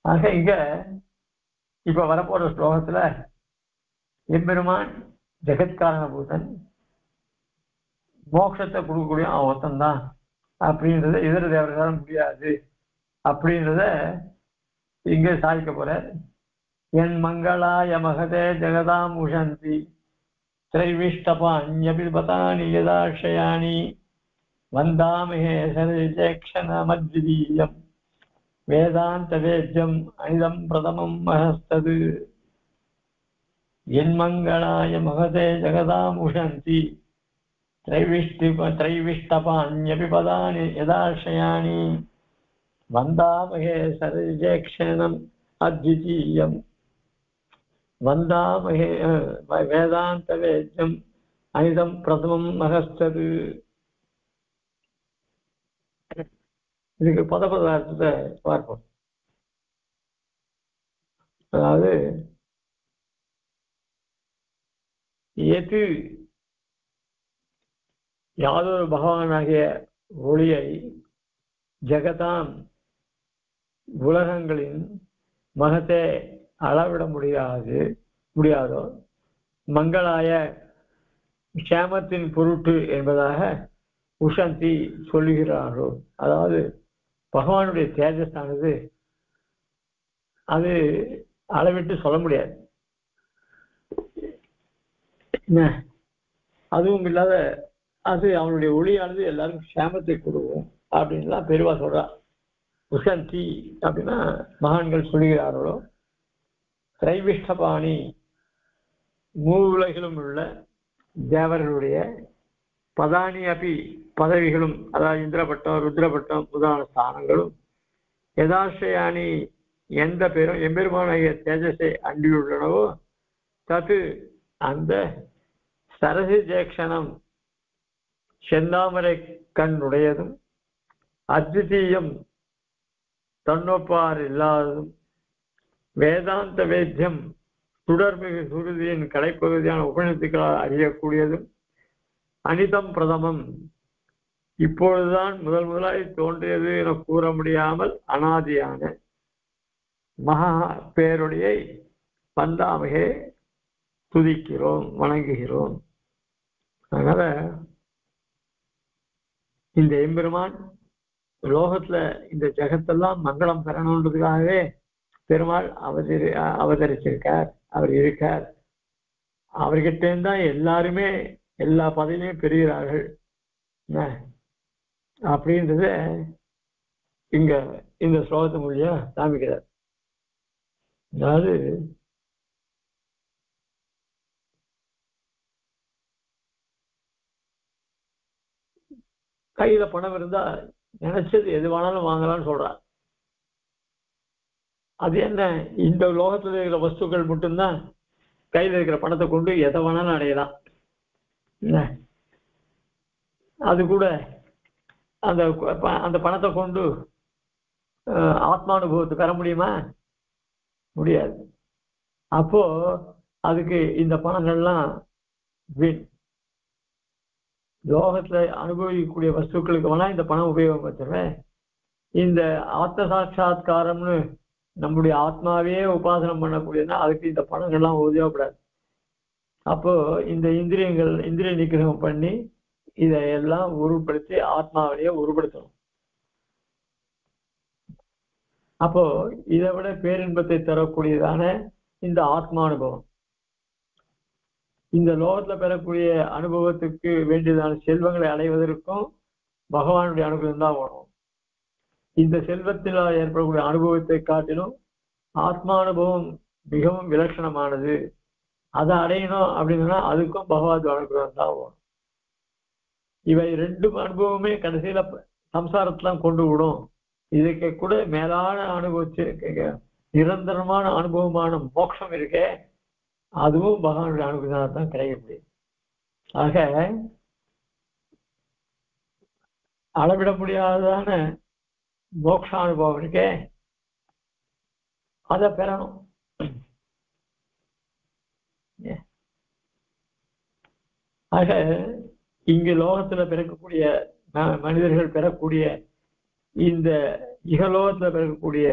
ஆக இங்க இப்ப வரப்போற ஸ்லோகத்துல எம்பெருமான் ஜெகத்காரணபூதன், மோட்சத்தை கொடுக்கக்கூடிய அவன் தான் அப்படின்றத இதர தேவர்களால் முடியாது அப்படின்றத இங்க சாதிக்க போற. என் மங்களாய மகதே ஜெகதாம் உஷந்தி திரைவிஷ்டபாண்யபிபதானி யதாஷயானி வந்தாமஹே சரேக்ஷணமத்விதீயம் வேதாந்த வேத்யம் அனிதம் பிரதமம் மஹஸ்தது. என் மங்களாய மகதே ஜெகதாம் உஷந்தி திரைவிஷ்டபாண்யபிபதானி யதாஷயானி வந்தாமஹே சரேக்ஷணம் அத்விதீயம் வந்தாமகே வேதாந்த வேத்யம் அனிதம் பிரதமம் மகஸ்தது. இதுக்கு பதப்பதார்த்தத்தை பார்ப்போம். அதாவது எது யாதொரு பகவானாகிய ஒளியை ஜெகதாம் உலகங்களின் மகத்தை அளவிட முடியாதோ மங்களாய க்ஷேமத்தின் பொருட்டு என்பதாக உஷந்தி சொல்லுகிறாரோ. அதாவது பகவானுடைய தேஜஸானது அது அளவிட்டு சொல்ல முடியாது. அதுவும் இல்லாத அது அவனுடைய ஒளியானது எல்லாருக்கும் க்ஷேமத்தை கொடுக்கும் அப்படின்லாம் பெருவா சொல்றா. உஷந்தி அப்படின்னா மகான்கள் சொல்லுகிறார்களோ. திரைவிஷ்டபாணி மூவுலகிலும் உள்ள தேவர்களுடைய பதானி அப்படி பதவிகளும், அதாவது இந்திரபட்டம் ருத்ரபட்டம் முதலான ஸ்தானங்களும் யதாஸ்ரயானி எந்த பேரும் எம்பெருமானாகிய தேஜஸை அண்டியுள்ளனவோ தது அந்த சரசி ஜேக்ஷணம் செந்தாமரை கண்ணுடையதும் அத்விதீயம் தன்னொப்பார் இல்லாததும் வேதாந்த வேத்தியம் சுடர்மிகு சுருதியின் கலைப்பகுதியான உபநிஷத்துக்களால் அறியக்கூடியதும் அனிதம் பிரதமம் இப்பொழுதுதான் முதலாய் தோன்றியது என கூற முடியாமல் அனாதியான மகா பேரொழியை வந்தாமையே துதிக்கிறோம், வணங்குகிறோம். அதனால இந்த எம்பெருமான் லோகத்துல இந்த ஜெகத்தெல்லாம் மங்களம் பெறணுன்றதுக்காகவே பெருமாள் அவதரிச்சிருக்கார். அவர் இருக்கார். அவர்கிட்ட இருந்தான் எல்லாருமே எல்லா பதவியும் பெறுகிறார்கள் அப்படின்றத இங்க இந்த ஸ்லோகத்து மூலியா காமிக்கிறார். அதாவது கையில பணம் இருந்தா நினைச்சது எது வேணாலும் வாங்கலாம்னு சொல்றார். அது என்ன, இந்த லோகத்துல இருக்கிற வஸ்துக்கள் மட்டும்தான் கையில இருக்கிற பணத்தை கொண்டு எதை வேணாலும் அடையலாம். அது கூட அந்த அந்த பணத்தை கொண்டு ஆத்மானுபவத்தை பெற முடியுமா? முடியாது. அப்போ அதுக்கு இந்த பணங்கள்லாம் வீண். லோகத்துல அனுபவிக்கக்கூடிய வஸ்துக்களுக்கு வேணா இந்த பணம் உபயோகப்படுத்துறேன். இந்த ஆத்ம சாட்சா்காரம்னு நம்முடைய ஆத்மாவே உபாசனம் பண்ணக்கூடியதுன்னா அதுக்கு இந்த பணங்கள்லாம் உபயோகப்படாது. அப்போ இந்த இந்திரிய நிகிரகம் பண்ணி இதையெல்லாம் உருப்படுத்தி ஆத்மாவிலேயே உருப்படுத்தணும். அப்போ இதை விட பேரின்பத்தை தரக்கூடியதான இந்த ஆத்மானுபவம், இந்த லோகத்துல பெறக்கூடிய அனுபவத்துக்கு வேண்டியதான செல்வங்களை அடைவதற்கும் பகவானுடைய அனுகிரகம் தான் வேணும். இந்த செல்வத்தினால் ஏற்படக்கூடிய அனுபவத்தை காட்டிலும் ஆத்மானுபவம் மிகவும் விலட்சணமானது. அதை அடையணும் அப்படின்னா அதுக்கும் பகவான் அனுகிரகம் தான் வேணும். இவை ரெண்டு அனுபவமே கடைசியில சம்சாரத்தெல்லாம் கொண்டு விடும். இதுக்கு கூட மேலான அனுபவிச்சு நிரந்தரமான அனுபவமான மோட்சம் இருக்கே, அதுவும் பகவானுடைய அனுகிரகம் தான் கிடைக்க முடியும். ஆக அளவிட முடியாததான மோட்ச அனுபவம் இருக்கே, அதை பெறணும். ஆக இங்கு லோகத்துல பிறக்கக்கூடிய மனிதர்கள் பெறக்கூடிய இந்த இகலோகத்துல பிறக்கக்கூடிய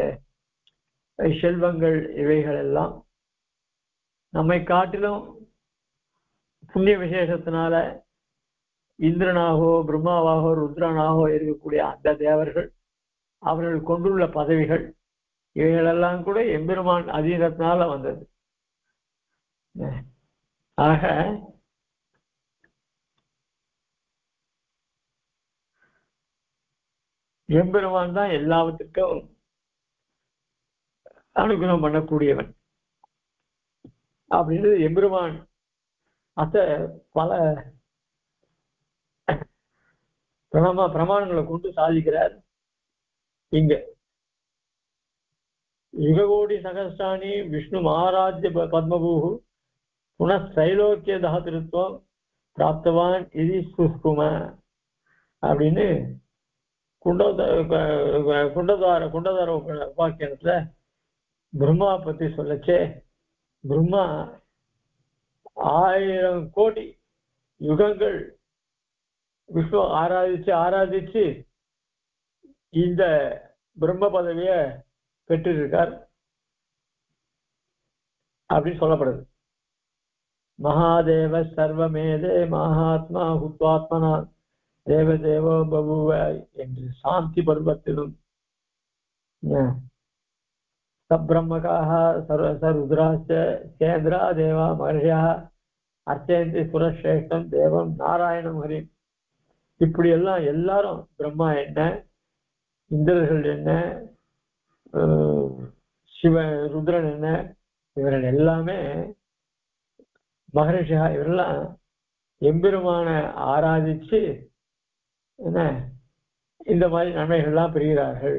செல்வங்கள் இவைகள் எல்லாம் நம்மை காட்டிலும் புண்ணிய விசேஷத்தினால இந்திரனாகவோ பிரம்மாவாகவோ ருத்ரனாகவோ இருக்கக்கூடிய அந்த தேவர்கள் அவர்கள் கொண்டுள்ள பதவிகள் இவைகளெல்லாம் கூட எம்பெருமான் அதீனத்தினால வந்தது. ஆக எம்பெருமான் தான் எல்லாவற்றுக்கும் அனுகிரகம் பண்ணக்கூடியவன் அப்படின்னு எம்பெருமான் அத்த பல பிரமாணங்களை கொண்டு சாதிக்கிறார். இங்க युगकोटि सहस्राणि विष्णुमाराध्य पद्मभूः पुनः त्रैलोक्य धातृत्वं प्राप्तवान् इति सुष्कुम அப்படின்னு குண்டதார உபாக்கியத்துல பிரம்மா பத்தி சொல்லச்சே, பிரம்மா 1000 கோடி யுகங்கள் விஷ்ணு ஆராதிச்சு இந்த பிரம்ம பதவிய பெற்றிருக்கார் அப்படின்னு சொல்லப்படுது. மகாதேவ சர்வமேதே மகாத்மா ஹுத்வாத்மனா தேவதேவோ பபுவ என்று சாந்தி பர்வத்திலும் சப்ரம்மகாக சருத்ராச்ச சேந்திரா தேவா மகர்ஷியா அர்ச்சயந்தி சுரஸ்ரேஷ்டம் தேவம் நாராயணம் ஹரி. இப்படி எல்லாம் எல்லாரும் பிரம்மா என்ன, இந்திரர்கள் என்ன, சிவ ருத்ரன் என்ன, இவர்கள் எல்லாமே மகரிஷியா இவரெல்லாம் எம்பெருமான ஆராதிச்சு என்ன இந்த மாதிரி நன்மைகள்லாம் பெறுகிறார்கள்.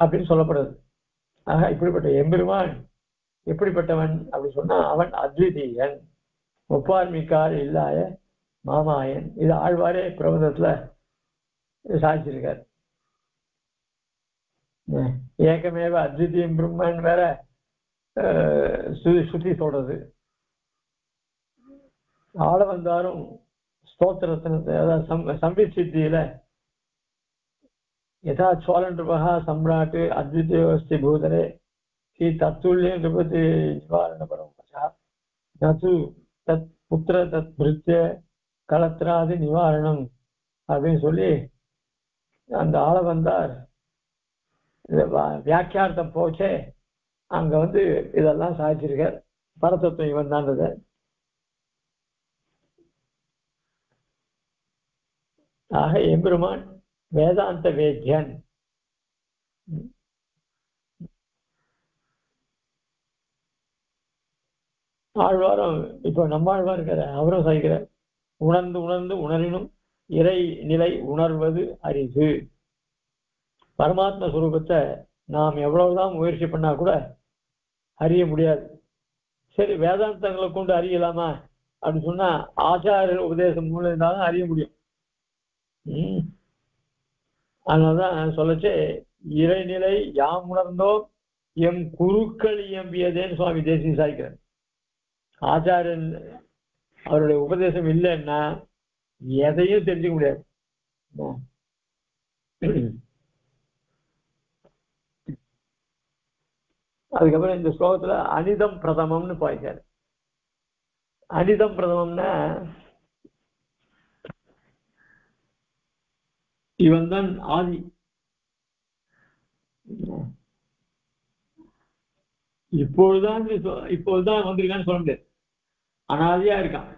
அப்படின்னு சொல்லப்படுது. ஆக இப்படிப்பட்ட எம்பெருமான் எப்படிப்பட்டவன் அப்படி சொன்னா, அவன் அத்விதீயன், ஒப்பார்மிக்கால் இல்லாத மாமாயன். இது ஆழ்வாரே பிரபந்தத்துல சாதிச்சிருக்கார். ஏகமேவ அத்விதீயம் பிரம்மன் வேற சுத்தி சொல்றது. ஆள வந்தாரும் ஸ்தோத்திரத்தினத்தை, அதாவது சம்பித் சித்தியில யதா சோழன்றுபகா சம்ராட்டு அத்விதீயோஸ்தி பூதரே ஸ்ரீ தத்துல்ய நிருபதி நிவாரண பரமபசா நது தத் புத்திர தத் பிருத்திய கலத்திராதி நிவாரணம் அப்படின்னு சொல்லி அந்த ஆள வந்தார் வியாக்கியார்த்தம் போச்சே, அங்க இதெல்லாம் சாதிச்சிருக்கார். பரதத்துவம் இவன் தான்றத. ஆக எம்பெருமான் வேதாந்த வேத்யன். ஆழ்வாரும் இப்போ நம்மாழ்வார் இருக்கிற அவரும் சாதிக்கிறார். உணர்ந்து உணர்ந்து உணரினும் இறை நிலை உணர்வது அரிது. பரமாத்ம சுரூபத்தை நாம் எவ்வளவுதான் முயற்சி பண்ணா கூட அறிய முடியாது. சரி, வேதாந்தங்களை கொண்டு அறியலாமா அப்படின்னு சொன்னா ஆச்சாரிய உபதேசம் மூலம் இருந்தாலும் அறிய முடியும். அதனாலதான் சொல்லச்சு, இறைநிலை யாம் உணர்ந்தோம் எம் குருக்கள் இயம்பியதேன்னு சுவாமி தேசிய சாய்க்கிறார். ஆச்சாரியன் அவருடைய உபதேசம் இல்லைன்னா எதையும் தெரிஞ்சுக்க முடியாது. அதுக்கப்புறம் இந்த ஸ்லோகத்துல அனிதம் பிரதமம்னு பாய்க்காரு. அனிதம் பிரதமம்னா இவன் தான் ஆதி. இப்பொழுதுதான் வந்திருக்கான்னு சொல்ல முடியாது. அனாதியா இருக்கான்.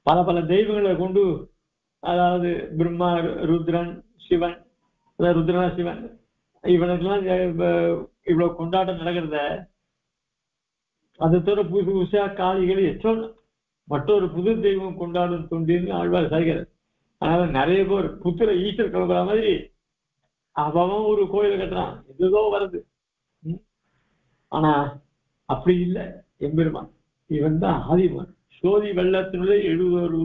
பல பல தெய்வங்களை கொண்டு, அதாவது பிரம்மா, ருத்ரன், சிவன், ருத்ரனா சிவன், இவனுக்கெல்லாம் இவ்வளவு கொண்டாட்டம் நடக்கிறத அதை தவிர புதுசு புதுசா காளிகள் எச்சோம் மற்றொரு புது தெய்வம் கொண்டாடும் தொண்டின்னு ஆழ்வார் சாய்கிறார். அதனால நிறைய பேர் புத்திர ஈஸ்வர் கிளம்புற மாதிரி அவன் ஒரு கோயிலை கட்டுறான், எதுதோ வருது. ஆனா அப்படி இல்லை எம்பெருமான். இவன் தான் ஆதிமான். சோதி வெள்ளத்தினுடைய எழுதொரு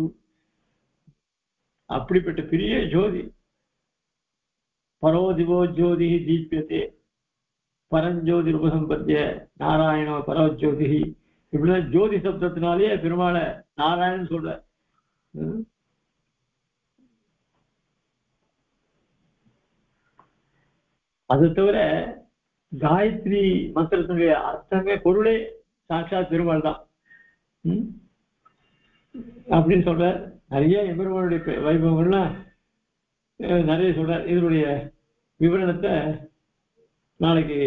அப்படிப்பட்ட பெரிய ஜோதி. பரோதிவோ ஜோதி தீபியதே பரஞ்சோதி உபசம்பத்திய நாராயணோ பரவஜோதி. இப்படிதான் ஜோதி சப்தத்தினாலேயே பெருமாளை நாராயணன் சொல்ற. அது தவிர காயத்ரி மந்திரத்தினுடைய அர்த்தமே பொருளே சாட்சாத் பெருமாள் தான் அப்படின்னு சொல்ற. நிறைய எம்பெருமானுடைய வைபவங்கள்லாம் நிறைய சொல்ற. இதனுடைய விவரணத்தை நாளைக்கு,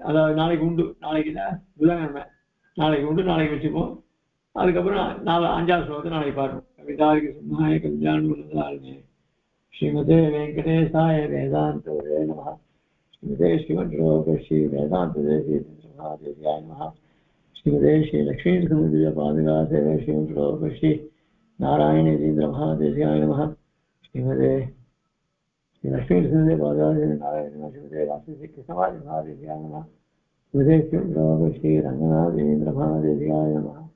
அதாவது நாளைக்கு உண்டு. நாளைக்கு புதன்கிழமை, நாளைக்கு உண்டு, நாளைக்கு வச்சுப்போம். அதுக்கப்புறம் 5ஆவது ஸ்லோகத்தை நாளைக்கு பாருவோம். கவிதாரிக்கு சிம்ஹாய கல்யாண ஸ்ரீமதே வெங்கடேசாய வேதாந்த நமஹ. ஸ்ரீமதே ஸ்ரீமத் ஸ்ரீ வேதாந்த தேசிகாய நமஹ. श्रीमते श्री लक्ष्मी समुद्र पादुका सेवा श्री नारायण यतीन्द्र महादेशिकाय नमः। श्रीमते श्री लक्ष्मी समुद्र पादुका नारायण श्रीमते राष्ट्रीय कृष्णवाद महादेशिकाय नमः। श्रीमते श्री रंगनाथ यतीन्द्र महादेशिकाय नमः।